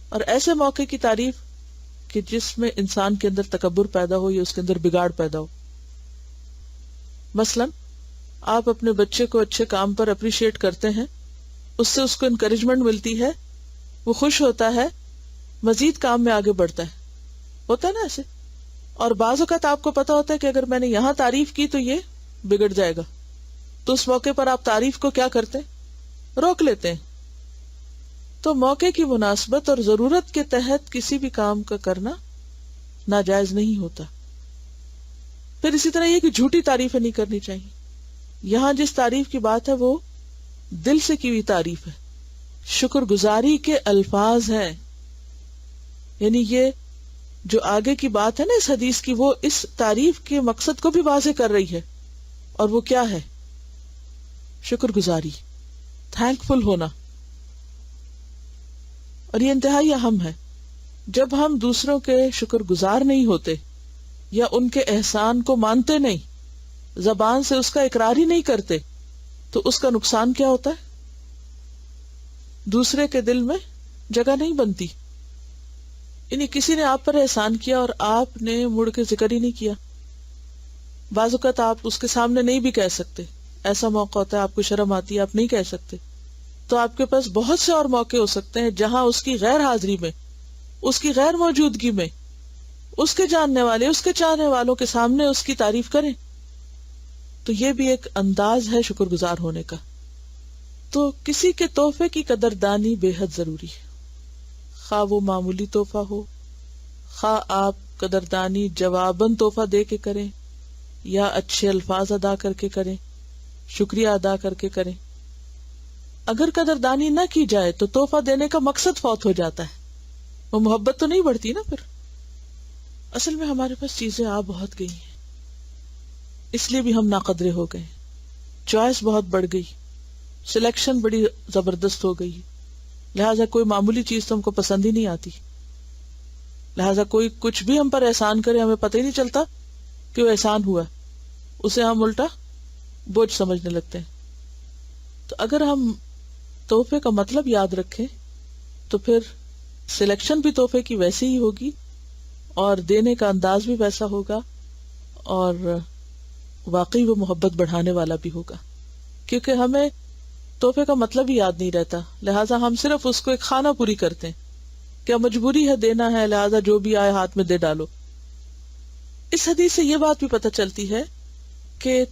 اور ایسے موقع کی تعریف کہ جس میں انسان کے اندر تکبر پیدا ہو یا اس کے اندر بگاڑ پیدا ہو. مثلا آپ اپنے بچے کو اچھے کام پر اپریشیٹ کرتے ہیں، اس سے اس کو انکریجمنٹ ملتی ہے، وہ خوش ہوتا ہے، مزید کام میں آگے بڑھتا ہے. ہوتا ہے نا ایسے. اور بعض اوقات آپ کو پتا ہوتا ہے کہ اگر میں نے یہاں تعریف کی تو یہ بگڑ جائے گا، تو اس موقع پر آپ تعریف کو کیا کرتے ہیں؟ روک لیتے ہیں. تو موقع کی مناسبت اور ضرورت کے تحت کسی بھی کام کا کرنا ناجائز نہیں ہوتا. پھر اسی طرح یہ کہ جھوٹی تعریفیں نہیں کرنی چاہیے. یہاں جس تعریف کی بات ہے وہ دل سے کی ہوئی تعریف ہے، شکر گزاری کے الفاظ ہیں. یعنی یہ جو آگے کی بات ہے نا اس حدیث کی، وہ اس تعریف کے مقصد کو بھی واضح کر رہی ہے. اور وہ کیا ہے؟ شکر گزاری، تھینک فل ہونا. اور یہ انتہائی اہم ہے. جب ہم دوسروں کے شکر گزار نہیں ہوتے یا ان کے احسان کو مانتے نہیں، زبان سے اس کا اقرار ہی نہیں کرتے، تو اس کا نقصان کیا ہوتا ہے؟ دوسرے کے دل میں جگہ نہیں بنتی. یعنی کسی نے آپ پر احسان کیا اور آپ نے مڑ کے ذکر ہی نہیں کیا. بعض اوقات آپ اس کے سامنے نہیں بھی کہہ سکتے، ایسا موقع ہوتا ہے آپ کو شرم آتی ہے، آپ نہیں کہہ سکتے. تو آپ کے پاس بہت سے اور موقع ہو سکتے ہیں جہاں اس کی غیر حاضری میں، اس کی غیر موجودگی میں، اس کے جاننے والے، اس کے چاہنے والوں کے سامنے اس کی تعریف کریں. تو یہ بھی ایک انداز ہے شکر گزار ہونے کا. تو کسی کے تحفے کی قدردانی بے حد ضروری ہے، خواہ وہ معمولی تحفہ ہو، خواہ آپ قدردانی جواباً تحفہ دے کے کریں یا اچھے الفاظ ادا کر کے کریں، شکریہ ادا کر کے کریں. اگر قدردانی نہ کی جائے تو تحفہ دینے کا مقصد فوت ہو جاتا ہے، وہ محبت تو نہیں بڑھتی نا. پھر اصل میں ہمارے پاس چیزیں آ بہت گئی ہیں، اس لیے بھی ہم ناقدرے ہو گئے. چوائس بہت بڑھ گئی، سلیکشن بڑی زبردست ہو گئی، لہٰذا کوئی معمولی چیز تو ہم کو پسند ہی نہیں آتی. لہٰذا کوئی کچھ بھی ہم پر احسان کرے ہمیں پتہ ہی نہیں چلتا کہ وہ احسان ہوا، اسے ہم الٹا بوجھ سمجھنے لگتے ہیں. تو اگر ہم تحفے کا مطلب یاد رکھیں تو پھر سلیکشن بھی تحفے کی ویسی ہی ہوگی اور دینے کا انداز بھی ویسا ہوگا اور واقعی وہ محبت بڑھانے والا بھی ہوگا. کیونکہ ہمیں تحفے کا مطلب ہی یاد نہیں رہتا، لہٰذا ہم صرف اس کو ایک خانہ پوری کرتے ہیں کہ مجبوری ہے دینا ہے، لہٰذا جو بھی آئے ہاتھ میں دے ڈالو. اس حدیث سے یہ بات بھی پتہ چلتی ہے کہ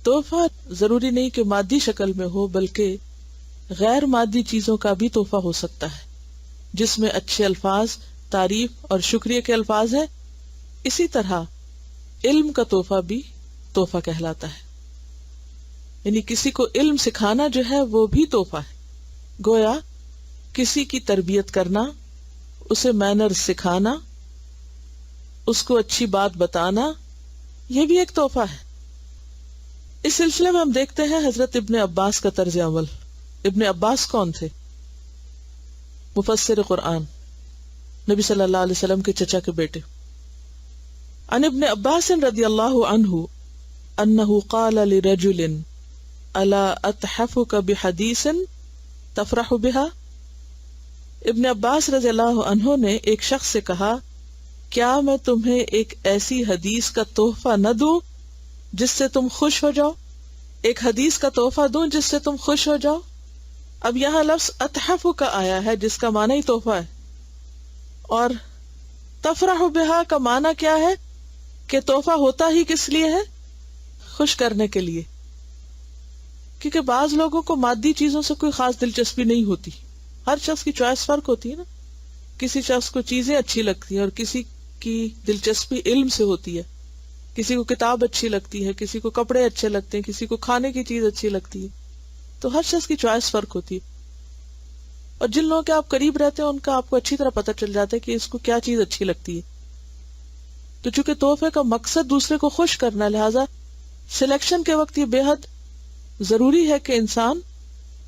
تحفہ ضروری نہیں کہ مادی شکل میں ہو، بلکہ غیر مادی چیزوں کا بھی تحفہ ہو سکتا ہے جس میں اچھے الفاظ، تعریف اور شکریہ کے الفاظ ہیں. اسی طرح علم کا تحفہ بھی تحفہ کہلاتا ہے، یعنی کسی کو علم سکھانا جو ہے وہ بھی تحفہ ہے. گویا کسی کی تربیت کرنا، اسے مینر سکھانا، اس کو اچھی بات بتانا، یہ بھی ایک تحفہ ہے. اس سلسلے میں ہم دیکھتے ہیں حضرت ابن عباس کا طرز عمل. ابن عباس کون تھے؟ مفسر قرآن، نبی صلی اللہ علیہ وسلم کے چچا کے بیٹے. عن ابن عباس رضی اللہ عنہ انہ قال لرجل الا اتحفک بحدیث تفرح بها. ابن عباس رضی اللہ عنہ نے ایک شخص سے کہا، کیا میں تمہیں ایک ایسی حدیث کا تحفہ نہ دوں جس سے تم خوش ہو جاؤ؟ ایک حدیث کا تحفہ دوں جس سے تم خوش ہو جاؤ. اب یہاں لفظ اتحف کا آیا ہے جس کا معنی ہی تحفہ ہے، اور تفرح بہا کا معنی کیا ہے کہ تحفہ ہوتا ہی کس لیے ہے؟ خوش کرنے کے لیے. کیونکہ بعض لوگوں کو مادی چیزوں سے کوئی خاص دلچسپی نہیں ہوتی. ہر شخص کی چوائس فرق ہوتی ہے نا. کسی شخص کو چیزیں اچھی لگتی ہیں اور کسی کی دلچسپی علم سے ہوتی ہے. کسی کو کتاب اچھی لگتی ہے، کسی کو کپڑے اچھے لگتے ہیں، کسی کو کھانے کی چیز اچھی لگتی ہے. تو ہر شخص کی چوائس فرق ہوتی ہے، اور جن لوگوں کے آپ قریب رہتے ہیں ان کا آپ کو اچھی طرح پتہ چل جاتا ہے کہ اس کو کیا چیز اچھی لگتی ہے. تو چونکہ تحفے کا مقصد دوسرے کو خوش کرنا، لہذا سلیکشن کے وقت یہ بے حد ضروری ہے کہ انسان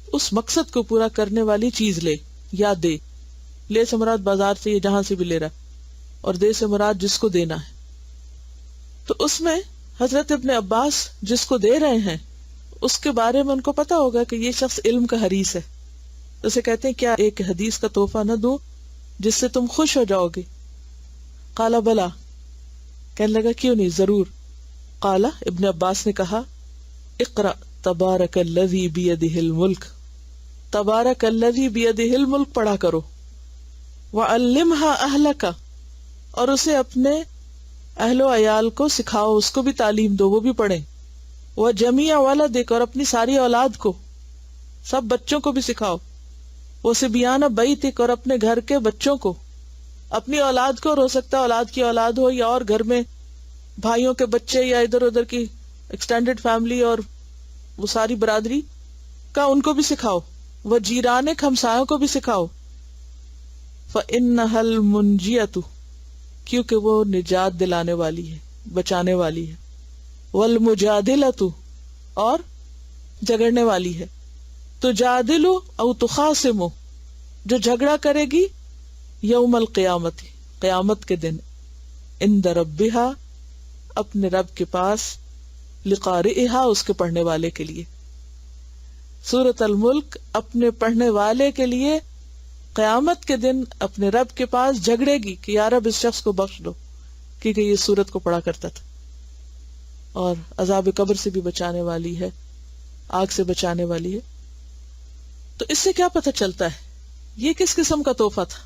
اس مقصد کو پورا کرنے والی چیز لے یا دے. لے سے مراد بازار سے یا جہاں سے بھی لے رہا، اور دے سے مراد جس کو دینا ہے. تو اس میں حضرت ابن عباس جس کو دے رہے ہیں اس کے بارے میں ان کو پتا ہوگا کہ یہ شخص علم کا حریص ہے. اسے کہتے ہیں کیا ایک حدیث کا تحفہ نہ دوں جس سے تم خوش ہو جاؤ گے؟ قال بلا، کہنے لگا کیوں نہیں، ضرور. قال، ابن عباس نے کہا، اقرأ تبارک الذی بیدہ الملک، تبارک الذی بیدہ الملک پڑھا کرو. وعلمها اہلک، اور اسے اپنے اہل و عیال کو سکھاؤ، اس کو بھی تعلیم دو، وہ بھی پڑھیں. وجمیع ولدک، اور اپنی ساری اولاد کو، سب بچوں کو بھی سکھاؤ. وصبیان بیتک، اور اپنے گھر کے بچوں کو، اپنی اولاد کو، اور ہو سکتا ہے اولاد کی اولاد ہو یا اور گھر میں بھائیوں کے بچے یا ادھر ادھر کی ایکسٹینڈڈ فیملی اور وہ ساری برادری کا، ان کو بھی سکھاؤ. وجیرانک، ہمسایوں کو بھی سکھاؤ. فإنها المنجیۃ، کیونکہ وہ نجات دلانے والی ہے، بچانے والی ہے. والمجادلۃ، اور جھگڑنے والی ہے. تجادل او تخاصم، جو جھگڑا کرے گی، یوم القیامت، قیامت کے دن، عند ربہا، اپنے رب کے پاس، لقارئہا، اس کے پڑھنے والے کے لیے. سورۃ الملک اپنے پڑھنے والے کے لیے قیامت کے دن اپنے رب کے پاس جھگڑے گی کہ یا رب اس شخص کو بخش دو، کیونکہ یہ سورت کو پڑھا کرتا تھا. اور عذاب قبر سے بھی بچانے والی ہے، آگ سے بچانے والی ہے. تو اس سے کیا پتہ چلتا ہے یہ کس قسم کا تحفہ تھا؟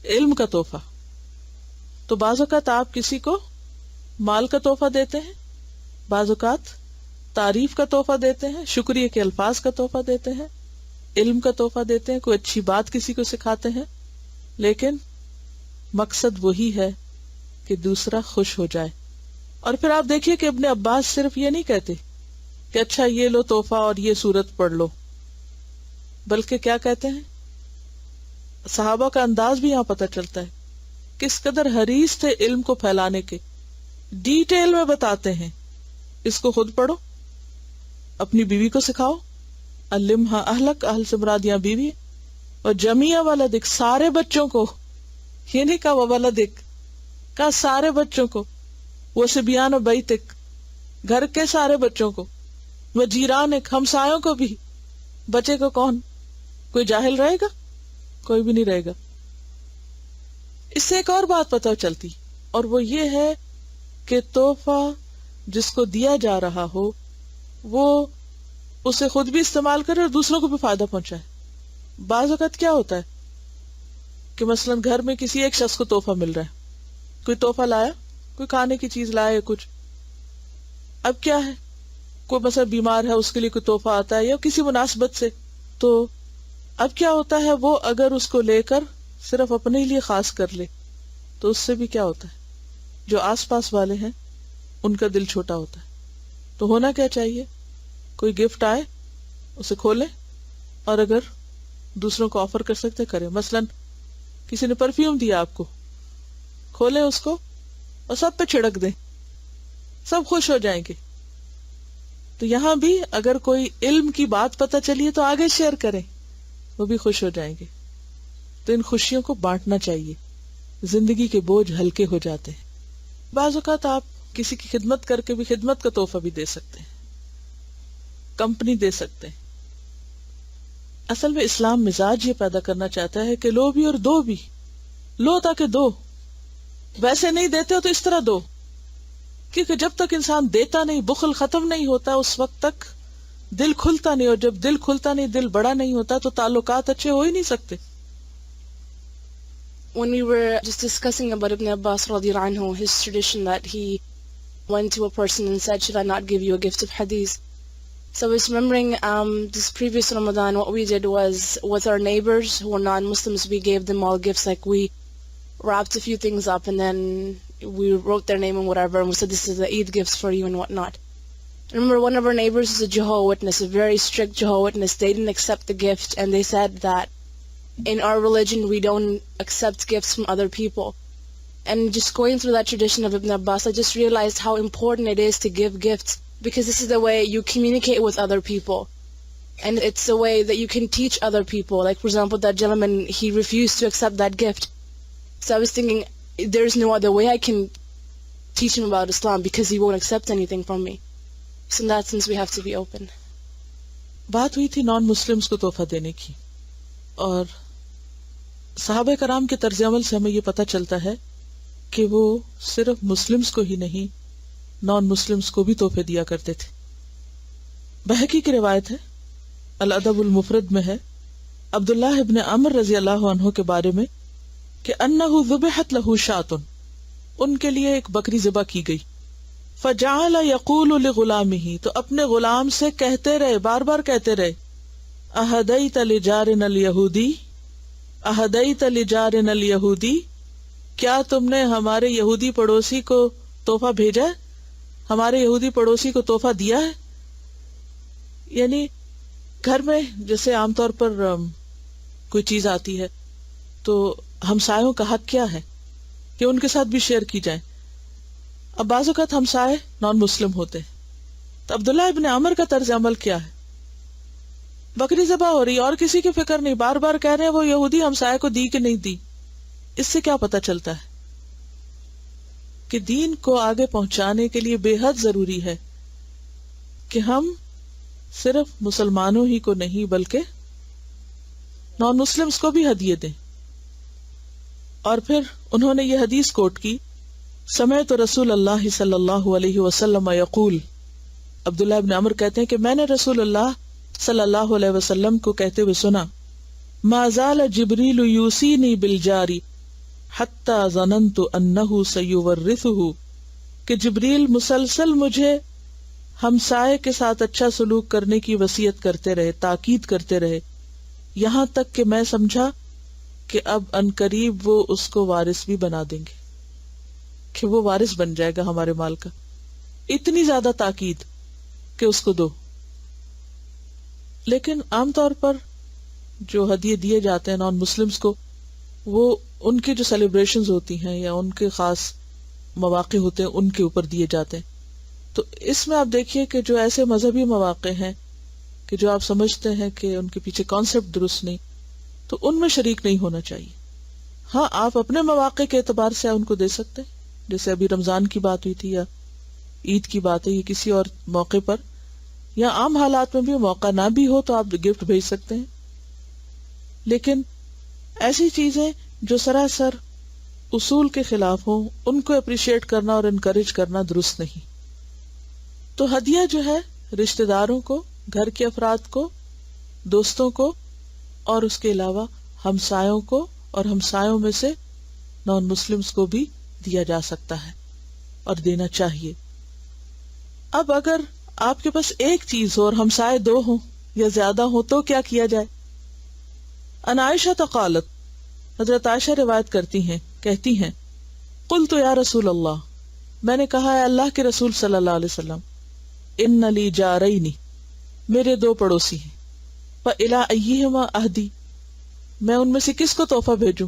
علم کا تحفہ. تو بعض اوقات آپ کسی کو مال کا تحفہ دیتے ہیں، بعض اوقات تعریف کا تحفہ دیتے ہیں، شکریہ کے الفاظ کا تحفہ دیتے ہیں، علم کا تحفہ دیتے ہیں، کوئی اچھی بات کسی کو سکھاتے ہیں، لیکن مقصد وہی ہے کہ دوسرا خوش ہو جائے. اور پھر آپ دیکھیے کہ ابن عباس صرف یہ نہیں کہتے کہ اچھا یہ لو تحفہ اور یہ سورت پڑھ لو، بلکہ کیا کہتے ہیں، صحابہ کا انداز بھی یہاں پتہ چلتا ہے کس قدر حریص تھے علم کو پھیلانے کے. ڈیٹیل میں بتاتے ہیں، اس کو خود پڑھو، اپنی بیوی کو سکھاؤ. علمھا اہلک، اہل سے مراد یہاں بیوی، اور جمیع ولدک، سارے بچوں کو، یہ نہیں کہا ولدک، کہا سارے بچوں کو. وصبیان بیتک، گھر کے سارے بچوں کو. وجیرانک، ہمسایوں کو بھی. بچے گا کون؟ کوئی جاہل رہے گا؟ کوئی بھی نہیں رہے گا. اس سے ایک اور بات پتہ چلتی، اور وہ یہ ہے کہ تحفہ جس کو دیا جا رہا ہو وہ اسے خود بھی استعمال کرے اور دوسروں کو بھی فائدہ پہنچائے. بعض اوقات کیا ہوتا ہے کہ مثلا گھر میں کسی ایک شخص کو تحفہ مل رہا ہے، کوئی تحفہ لایا، کوئی کھانے کی چیز لایا کچھ. اب کیا ہے، کوئی مثلا بیمار ہے اس کے لیے کوئی تحفہ آتا ہے یا کسی مناسبت سے، تو اب کیا ہوتا ہے وہ اگر اس کو لے کر صرف اپنے لیے خاص کر لے تو اس سے بھی کیا ہوتا ہے جو آس پاس والے ہیں ان کا دل چھوٹا ہوتا ہے. تو ہونا کیا چاہیے، کوئی گفٹ آئے اسے کھولے اور اگر دوسروں کو آفر کر سکتے کریں. مثلا کسی نے پرفیوم دیا آپ کو، کھولیں اس کو اور سب پہ چھڑک دیں، سب خوش ہو جائیں گے. تو یہاں بھی اگر کوئی علم کی بات پتہ چلیے تو آگے شیئر کریں، وہ بھی خوش ہو جائیں گے. تو ان خوشیوں کو بانٹنا چاہیے، زندگی کے بوجھ ہلکے ہو جاتے ہیں. بعض اوقات آپ کسی کی خدمت کر کے بھی خدمت کا تحفہ بھی دے سکتے ہیں، کمپنی دے سکتے ہیں. اصل میں اسلام مزاج یہ پیدا کرنا چاہتا ہے کہ لو بھی اور دو بھی. لو تاکہ دو، ویسے نہیں دیتے ہو تو اس طرح دو، کیونکہ جب تک انسان دیتا نہیں، بخل ختم نہیں ہوتا، اس وقت تک دل کھلتا نہیں، اور جب دل کھلتا نہیں، دل بڑا نہیں ہوتا تو تعلقات اچھے ہو ہی نہیں سکتے. When we were just discussing about Ibn Abbas radiallahu anhu, his tradition that he went to a person and said, should I not give you a gift of hadith? So I was remembering this previous Ramadan, what we did was with our neighbors who were non-Muslims, we gave them all gifts. Like we wrapped a few things up and then we wrote their name and whatever, and we said, this is the Eid gifts for you and whatnot. I remember one of our neighbors is a Jehovah's Witness, a very strict Jehovah's Witness. They didn't accept the gift, and they said that in our religion we don't accept gifts from other people. And just going through that tradition of Ibn Abbas, I just realized how important it is to give gifts, because this is the way you communicate with other people, and it's the way that you can teach other people. Like for example, that gentleman, he refused to accept that gift. So I was thinking, there's no other way I can teach him about Islam, because he won't accept anything from me. So in that sense we have to be open. بات ہوئی تھی non Muslims کو تحفہ دینے کی، اور صحابہ کرام کے طرز عمل سے ہمیں یہ پتہ چلتا ہے کہ وہ صرف مسلمز کو ہی نہیں، نان مسلمز کو بھی تحفے دیا کرتے تھے. بہقی کی روایت ہے، الادب المفرد میں ہے، عبداللہ ابن عمر رضی اللہ عنہ کے بارے میں کہ انہ ذبحت لہ شاۃ، ان کے لیے ایک بکری ذبح کی گئی. فجعل یقول لغلامہ، تو اپنے غلام سے کہتے رہے، بار بار کہتے رہے، اہدیت لجارنا الیہودی، اہدیت لجارنا الیہودی، کیا تم نے ہمارے یہودی پڑوسی کو تحفہ بھیجا ہے، ہمارے یہودی پڑوسی کو تحفہ دیا ہے. یعنی گھر میں جیسے عام طور پر کوئی چیز آتی ہے تو ہمسایوں کا حق کیا ہے کہ ان کے ساتھ بھی شیئر کی جائے. اب بعض اوقات ہمسائے نان مسلم ہوتے ہیں، تو عبداللہ ابن عمر کا طرز عمل کیا ہے، بکری ذبح ہو رہی اور کسی کی فکر نہیں، بار بار کہہ رہے ہیں وہ یہودی ہمسائے کو دی کہ نہیں دی. اس سے کیا پتہ چلتا ہے کہ دین کو آگے پہنچانے کے لیے بے حد ضروری ہے کہ ہم صرف مسلمانوں ہی کو نہیں بلکہ نان مسلمز کو بھی ہدیے دیں. اور پھر انہوں نے یہ حدیث کوٹ کی، سمعت رسول اللہ صلی اللہ علیہ وسلم یقول، عبداللہ ابن عمر کہتے ہیں کہ میں نے رسول اللہ صلی اللہ علیہ وسلم کو کہتے ہوئے سنا، ما زال جبریل یوصینی بالجاری حتی ظننت انہ سیورثہ، کہ جبریل مسلسل مجھے ہمسائے کے ساتھ اچھا سلوک کرنے کی وصیت کرتے رہے، تاکید کرتے رہے، یہاں تک کہ میں سمجھا کہ اب عنقریب وہ اس کو وارث بھی بنا دیں گے، کہ وہ وارث بن جائے گا ہمارے مال کا. اتنی زیادہ تاکید کہ اس کو دو. لیکن عام طور پر جو ہدیے دیے جاتے ہیں نان مسلمز کو، وہ ان کی جو سیلیبریشنز ہوتی ہیں یا ان کے خاص مواقع ہوتے ہیں ان کے اوپر دیے جاتے ہیں. تو اس میں آپ دیکھیے کہ جو ایسے مذہبی مواقع ہیں کہ جو آپ سمجھتے ہیں کہ ان کے پیچھے کانسیپٹ درست نہیں، تو ان میں شریک نہیں ہونا چاہیے. ہاں آپ اپنے مواقع کے اعتبار سے ان کو دے سکتے ہیں، جیسے ابھی رمضان کی بات ہوئی تھی یا عید کی بات ہے یا کسی اور موقع پر، یا عام حالات میں بھی موقع نہ بھی ہو تو آپ گفٹ بھیج سکتے ہیں. لیکن ایسی چیزیں جو سراسر اصول کے خلاف ہوں ان کو اپریشیٹ کرنا اور انکریج کرنا درست نہیں. تو ہدیہ جو ہے رشتہ داروں کو، گھر کے افراد کو، دوستوں کو، اور اس کے علاوہ ہمسایوں کو اور ہمسایوں میں سے نان مسلمز کو بھی دیا جا سکتا ہے اور دینا چاہیے. اب اگر آپ کے پاس ایک چیز ہو اور ہمسائے دو ہوں یا زیادہ ہوں تو کیا کیا جائے؟ ان عائشہ قالت، حضرت عائشہ روایت کرتی ہیں، کہتی ہیں، قلت یا رسول اللہ، میں نے کہا ہے اللہ کے رسول صلی اللہ علیہ وسلم، ان لی جارین، میرے دو پڑوسی ہیں، فإلی ایہما اہدی، میں ان میں سے کس کو تحفہ بھیجوں؟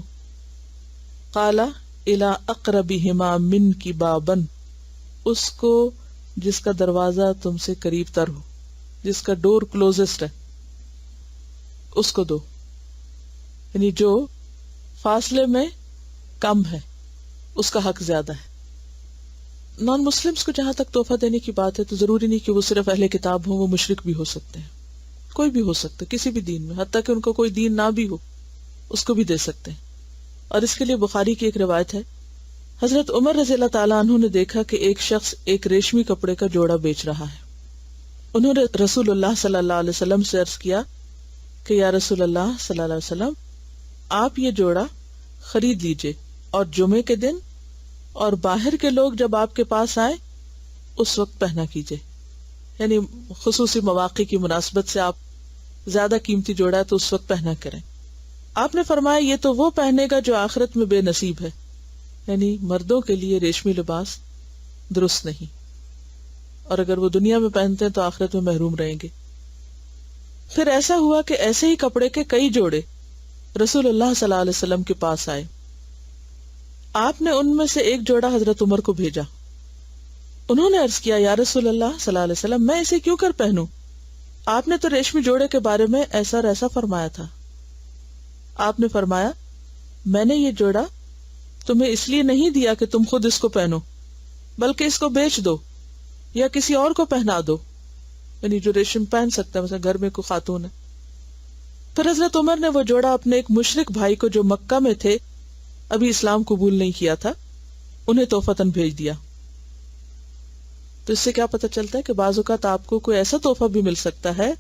قال الی اقربہما منک بابا، اس کو جس کا دروازہ تم سے قریب تر ہو، جس کا ڈور کلوزسٹ ہے، اس کو دو، یعنی جو فاصلے میں کم ہے اس کا حق زیادہ ہے. نان مسلمز کو جہاں تک تحفہ دینے کی بات ہے تو ضروری نہیں کہ وہ صرف اہل کتاب ہوں، وہ مشرک بھی ہو سکتے ہیں، کوئی بھی ہو سکتا ہے کسی بھی دین میں، حتیٰ کہ ان کو کوئی دین نہ بھی ہو اس کو بھی دے سکتے ہیں. اور اس کے لیے بخاری کی ایک روایت ہے، حضرت عمر رضی اللہ تعالیٰ عنہ نے دیکھا کہ ایک شخص ایک ریشمی کپڑے کا جوڑا بیچ رہا ہے. انہوں نے رسول اللہ صلی اللہ علیہ وسلم سے عرض کیا کہ یا رسول اللہ صلی اللہ علیہ وسلم، آپ یہ جوڑا خرید لیجئے اور جمعے کے دن اور باہر کے لوگ جب آپ کے پاس آئیں اس وقت پہنا کیجئے. یعنی خصوصی مواقع کی مناسبت سے آپ زیادہ قیمتی جوڑا ہے تو اس وقت پہنا کریں. آپ نے فرمایا یہ تو وہ پہنے گا جو آخرت میں بے نصیب ہے، یعنی مردوں کے لیے ریشمی لباس درست نہیں، اور اگر وہ دنیا میں پہنتے ہیں تو آخرت میں محروم رہیں گے. پھر ایسا ہوا کہ ایسے ہی کپڑے کے کئی جوڑے رسول اللہ صلی اللہ علیہ وسلم کے پاس آئے. آپ نے ان میں سے ایک جوڑا حضرت عمر کو بھیجا. انہوں نے عرض کیا یا رسول اللہ صلی اللہ علیہ وسلم، میں اسے کیوں کر پہنوں؟ آپ نے تو ریشمی جوڑے کے بارے میں ایسا اور ایسا فرمایا تھا. آپ نے فرمایا میں نے یہ جوڑا تمہیں اس لیے نہیں دیا کہ تم خود اس کو پہنو، بلکہ اس کو بیچ دو یا کسی اور کو پہنا دو، یعنی جو ریشم پہن سکتا ہے، مثلا گھر میں کوئی خاتون ہے. پھر حضرت عمر نے وہ جوڑا اپنے ایک مشرک بھائی کو جو مکہ میں تھے، ابھی اسلام قبول نہیں کیا تھا، انہیں تحفتاً بھیج دیا. تو اس سے کیا پتہ چلتا ہے کہ بعض اوقات آپ کو کوئی ایسا تحفہ بھی مل سکتا ہے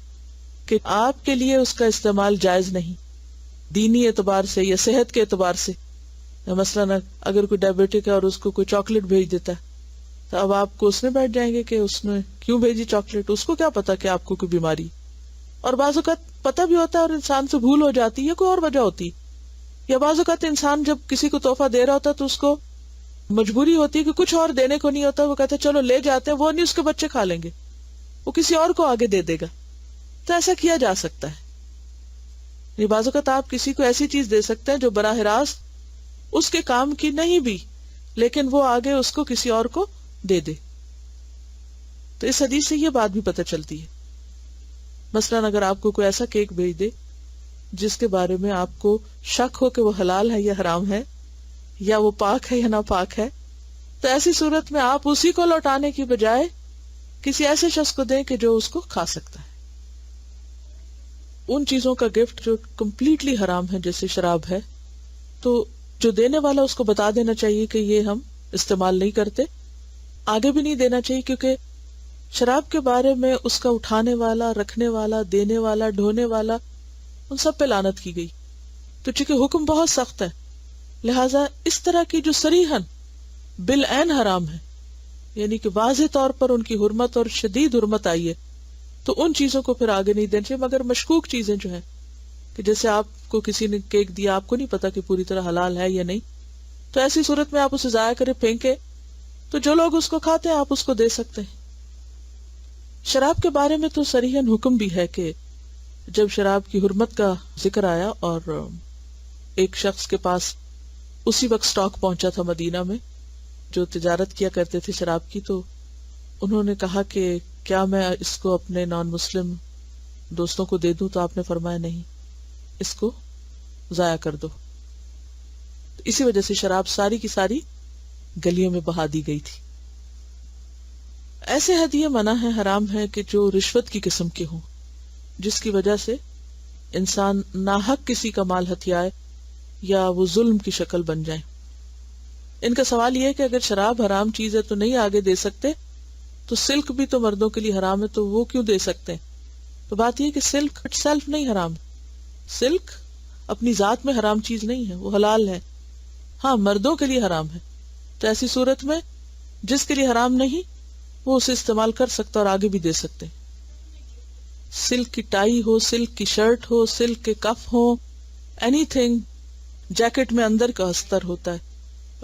کہ آپ کے لیے اس کا استعمال جائز نہیں، دینی اعتبار سے یا صحت کے اعتبار سے. مثلا اگر کوئی ڈائبیٹک ہے اور اس کو کوئی چاکلیٹ بھیج دیتا ہے تو اب آپ کو اس میں بیٹھ جائیں گے کہ اس نے کیوں بھیجی چاکلیٹ، اس کو کیا پتا کہ آپ کو کوئی بیماری. اور بعض اوقات پتہ بھی ہوتا ہے اور انسان سے بھول ہو جاتی ہے، کوئی اور وجہ ہوتی. یا بعض اوقات انسان جب کسی کو تحفہ دے رہا ہوتا ہے تو اس کو مجبوری ہوتی ہے کہ کچھ اور دینے کو نہیں ہوتا، وہ کہتے چلو لے جاتے ہیں، وہ نہیں اس کے بچے کھا لیں گے، وہ کسی اور کو آگے دے دے گا. تو ایسا کیا جا سکتا ہے. یہ بعض اوقات آپ کسی کو ایسی چیز دے سکتے ہیں جو براہ راست اس کے کام کی نہیں بھی، لیکن وہ آگے اس کو کسی اور کو دے دے. تو اس حدیث سے یہ بات بھی پتہ چلتی ہے. مثلا اگر آپ کو کوئی ایسا کیک بھیج دے جس کے بارے میں آپ کو شک ہو کہ وہ حلال ہے یا حرام ہے، یا وہ پاک ہے یا ناپاک ہے، تو ایسی صورت میں آپ اسی کو لوٹانے کی بجائے کسی ایسے شخص کو دیں کہ جو اس کو کھا سکتا ہے. ان چیزوں کا گفٹ جو کمپلیٹلی حرام ہے جیسے شراب ہے، تو جو دینے والا اس کو بتا دینا چاہیے کہ یہ ہم استعمال نہیں کرتے، آگے بھی نہیں دینا چاہیے، کیونکہ شراب کے بارے میں اس کا اٹھانے والا، رکھنے والا، دینے والا، ڈھونے والا، ان سب پہ لعنت کی گئی. تو چونکہ حکم بہت سخت ہے، لہٰذا اس طرح کی جو صریحاً بالعین حرام ہے، یعنی کہ واضح طور پر ان کی حرمت اور شدید حرمت آئی ہے، تو ان چیزوں کو پھر آگے نہیں دینا چاہیے. مگر مشکوک چیزیں جو ہیں کہ جیسے آپ کو کسی نے کیک دیا، آپ کو نہیں پتا کہ پوری طرح حلال ہے یا نہیں، تو ایسی صورت میں آپ اسے ضائع کرے، پھینکے، تو جو لوگ اس کو کھاتے ہیں آپ اس کو دے سکتے ہیں. شراب کے بارے میں تو صریحاً حکم بھی ہے کہ جب شراب کی حرمت کا ذکر آیا اور ایک شخص کے پاس اسی وقت سٹاک پہنچا تھا مدینہ میں جو تجارت کیا کرتے تھے شراب کی، تو انہوں نے کہا کہ کیا میں اس کو اپنے نان مسلم دوستوں کو دے دوں؟ تو آپ نے فرمایا نہیں، اس کو ضائع کر دو. اسی وجہ سے شراب ساری کی ساری گلیوں میں بہا دی گئی تھی. ایسے ہدیے منع ہے، حرام ہے کہ جو رشوت کی قسم کے ہوں، جس کی وجہ سے انسان ناحق کسی کا مال ہتھیائے یا وہ ظلم کی شکل بن جائے. ان کا سوال یہ ہے کہ اگر شراب حرام چیز ہے تو نہیں آگے دے سکتے، تو سلک بھی تو مردوں کے لیے حرام ہے تو وہ کیوں دے سکتے ہیں؟ تو بات یہ کہ سلک اٹ سیلف نہیں حرام، سلک اپنی ذات میں حرام چیز نہیں ہے، وہ حلال ہے، ہاں مردوں کے لیے حرام ہے. تو ایسی صورت میں جس کے لیے حرام نہیں وہ اسے استعمال کر سکتا اور آگے بھی دے سکتے. سلک کی ٹائی ہو، سلک کی شرٹ ہو، سلک کے کف ہو، اینی تھنگ. جیکٹ میں اندر کا استر ہوتا ہے،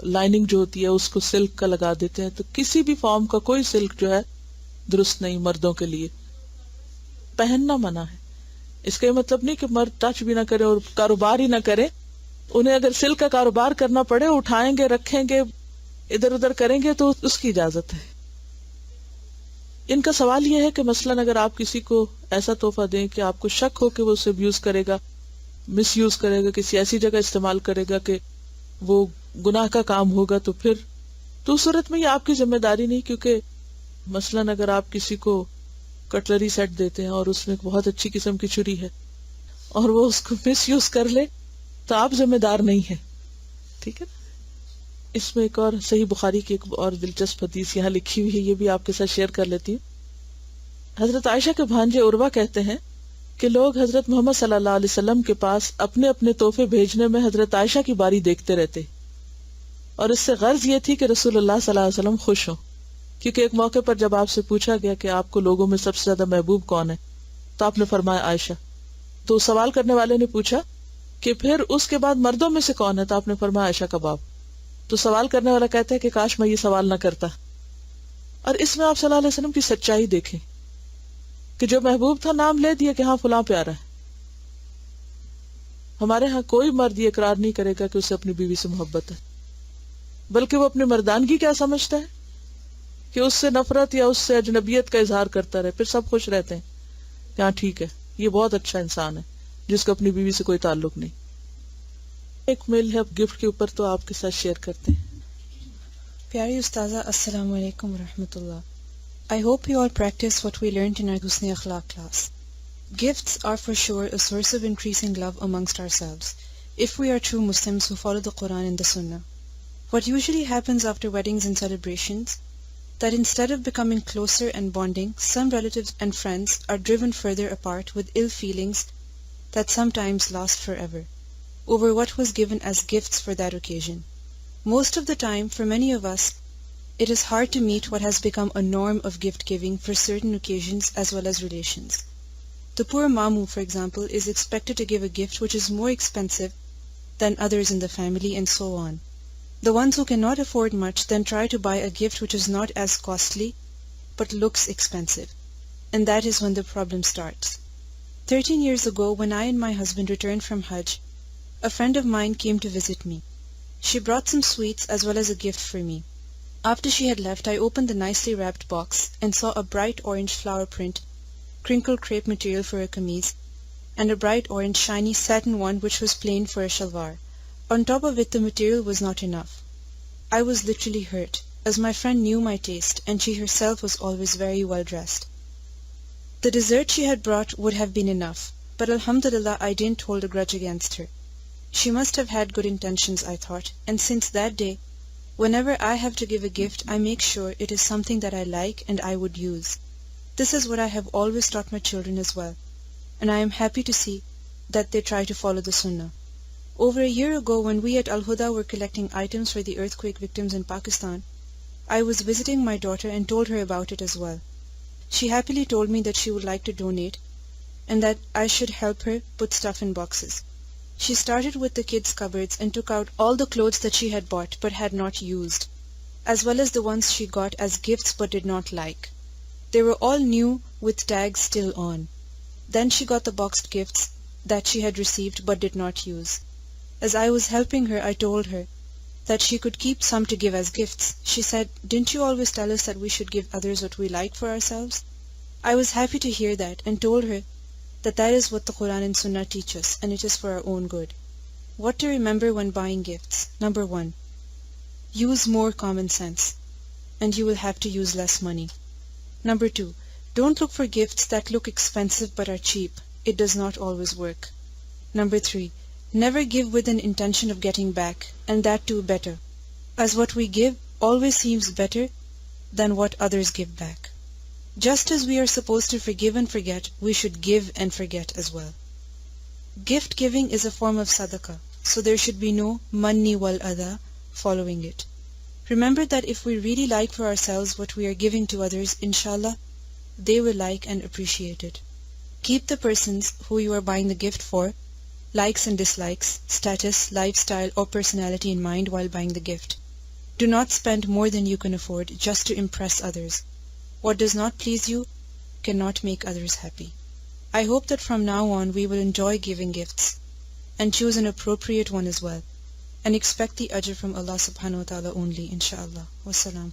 لائننگ جو ہوتی ہے اس کو سلک کا لگا دیتے ہیں، تو کسی بھی فارم کا کوئی سلک جو ہے درست نہیں مردوں کے لیے. پہننا منع ہے. اس کا یہ مطلب نہیں کہ مرد ٹچ بھی نہ کرے اور کاروبار ہی نہ کرے. انہیں اگر سلک کا کاروبار کرنا پڑے، اٹھائیں گے، رکھیں گے، ادھر ادھر کریں گے تو اس کی اجازت ہے. ان کا سوال یہ ہے کہ مثلاً اگر آپ کسی کو ایسا تحفہ دیں کہ آپ کو شک ہو کہ وہ اسے ابیوز کرے گا، مس یوز کرے گا، کسی ایسی جگہ استعمال کرے گا کہ وہ گناہ کا کام ہوگا، تو پھر تو اس صورت میں یہ آپ کی ذمہ داری نہیں. کیونکہ مثلاً اگر آپ کسی کو کٹلری سیٹ دیتے ہیں اور اس میں ایک بہت اچھی قسم کی چھری ہے اور وہ اس کو مس یوز کر لے تو آپ ذمہ دار نہیں ہیں. ٹھیک ہے. اس میں ایک اور صحیح بخاری کی ایک اور دلچسپ حدیث یہاں لکھی ہوئی ہے، یہ بھی آپ کے ساتھ شیئر کر لیتی ہوں. حضرت عائشہ کے بھانجے عروہ کہتے ہیں کہ لوگ حضرت محمد صلی اللہ علیہ وسلم کے پاس اپنے اپنے تحفے بھیجنے میں حضرت عائشہ کی باری دیکھتے رہتے، اور اس سے غرض یہ تھی کہ رسول اللہ صلی اللہ علیہ وسلم خوش ہوں. کیونکہ ایک موقع پر جب آپ سے پوچھا گیا کہ آپ کو لوگوں میں سب سے زیادہ محبوب کون ہے، تو آپ نے فرمایا عائشہ. تو سوال کرنے والے نے پوچھا کہ پھر اس کے بعد مردوں میں سے کون ہے، تو آپ نے فرمایا عائشہ کا باپ. تو سوال کرنے والا کہتا ہے کہ کاش میں یہ سوال نہ کرتا. اور اس میں آپ صلی اللہ علیہ وسلم کی سچائی دیکھیں کہ جو محبوب تھا نام لے دیا کہ ہاں فلاں پیارا ہے. ہمارے ہاں کوئی مرد یہ اقرار نہیں کرے گا کہ اسے اپنی بیوی سے محبت ہے، بلکہ وہ اپنی مردانگی کیا سمجھتا ہے کہ اس سے نفرت یا اس سے اجنبیت کا اظہار کرتا رہے. پھر سب خوش رہتے ہیں کہ ہاں ٹھیک ہے یہ بہت اچھا انسان ہے جس کو اپنی بیوی سے کوئی تعلق نہیں. ایک میل ہے اب گفٹ کے اوپر، تو آپ کے ساتھ شیئر کرتے ہیں. پیاری استاذہ السلام علیکم ورحمۃ اللہ. I hope you all practice what we learned in our Husn Akhlaq class. Gifts are for sure a source of increasing love amongst ourselves, if we are true Muslims who follow the Quran and the Sunnah. What usually happens after weddings and celebrations, that instead of becoming closer and bonding, some relatives and friends are driven further apart with ill feelings that sometimes last forever, over what was given as gifts for that occasion. Most of the time, for many of us, it is hard to meet what has become a norm of gift giving for certain occasions as well as relations. The poor Mamu, for example, is expected to give a gift which is more expensive than others in the family, and so on. The ones who cannot afford much then try to buy a gift which is not as costly but looks expensive. And that is when the problem starts. 13 years ago, when I and my husband returned from Hajj, a friend of mine came to visit me. She brought some sweets as well as a gift for me. After she had left, I opened the nicely wrapped box and saw a bright orange flower print, crinkled crepe material for a kameez, and a bright orange shiny satin one which was plain for a shalwar. On top of it, the material was not enough. I was literally hurt, as my friend knew my taste, and she herself was always very well dressed. The dessert she had brought would have been enough, but alhamdulillah I didn't hold a grudge against her. She must have had good intentions, I thought, and since that day, whenever I have to give a gift, I make sure it is something that I like and I would use. This is what I have always taught my children as well, and I am happy to see that they try to follow the Sunnah. Over a year ago, when we at Al-Huda were collecting items for the earthquake victims in Pakistan, I was visiting my daughter and told her about it as well. She happily told me that she would like to donate and that I should help her put stuff in boxes. She started with the kids' cupboards and took out all the clothes that she had bought but had not used, as well as the ones she got as gifts but did not like. They were all new with tags still on. Then she got the boxed gifts that she had received but did not use. As I was helping her, I told her that she could keep some to give as gifts. She said, "Didn't you always tell us that we should give others what we like for ourselves?" I was happy to hear that and told her that is what the Quran and Sunnah teach us, and it is for our own good. What to remember when buying gifts? Number 1, use more common sense, and you will have to use less money. Number 2, don't look for gifts that look expensive but are cheap. It does not always work. Number 3, never give with an intention of getting back, and that too better, as what we give always seems better than what others give back. Just as we are supposed to forgive and forget, we should give and forget as well. Gift giving is a form of sadaqah, so there should be no manni wal adha following it. Remember that if we really like for ourselves what we are giving to others, inshallah, they will like and appreciate it. Keep the persons who you are buying the gift for, likes and dislikes, status, lifestyle or personality in mind while buying the gift. Do not spend more than you can afford just to impress others. What does not please you cannot make others happy. I hope that from now on we will enjoy giving gifts and choose an appropriate one as well, and expect the ajr from Allah subhanahu wa ta'ala only, inshallah. Wassalam.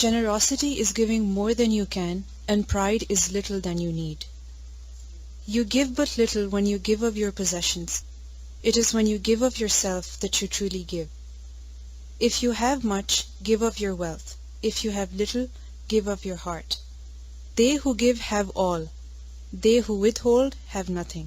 Generosity is giving more than you can, and pride is little than you need. You give but little when you give of your possessions. It is when you give of yourself that you truly give. If you have much, give of your wealth. If you have little, give of your heart. They who give have all. They who withhold have nothing.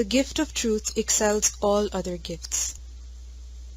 The gift of truth excels all other gifts.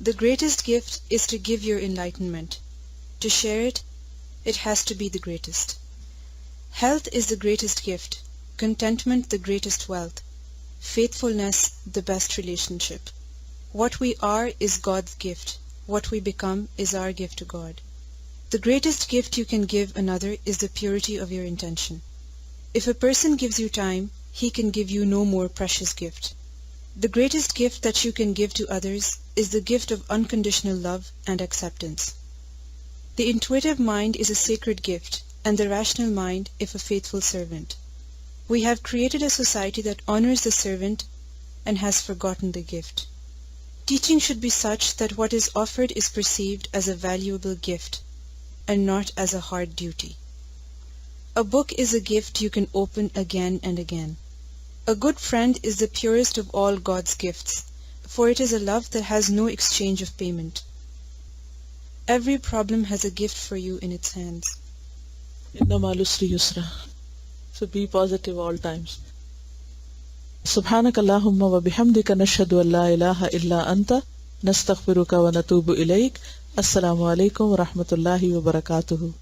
The greatest gift is to give your enlightenment. To share it, it has to be the greatest. Health is the greatest gift, contentment the greatest wealth, faithfulness the best relationship. What we are is God's gift. What we become is our gift to God. The greatest gift you can give another is the purity of your intention. If a person gives you time, he can give you no more precious gift. The greatest gift that you can give to others is the gift of unconditional love and acceptance. The intuitive mind is a sacred gift, and the rational mind if a faithful servant. We have created a society that honors the servant and has forgotten the gift. Teaching should be such that what is offered is perceived as a valuable gift and not as a hard duty. A book is a gift you can open again and again. A good friend is the purest of all God's gifts, for it is a love that has no exchange of payment. Every problem has a gift for you in its hands. Inna ma'al usri yusra. So be positive all times. Subhanaka Allahumma wa bihamdika nashhadu an la ilaha illa anta nastaghfiruka wa natubu ilayk. Assalamu alaikum wa rahmatullahi wa barakatuhu.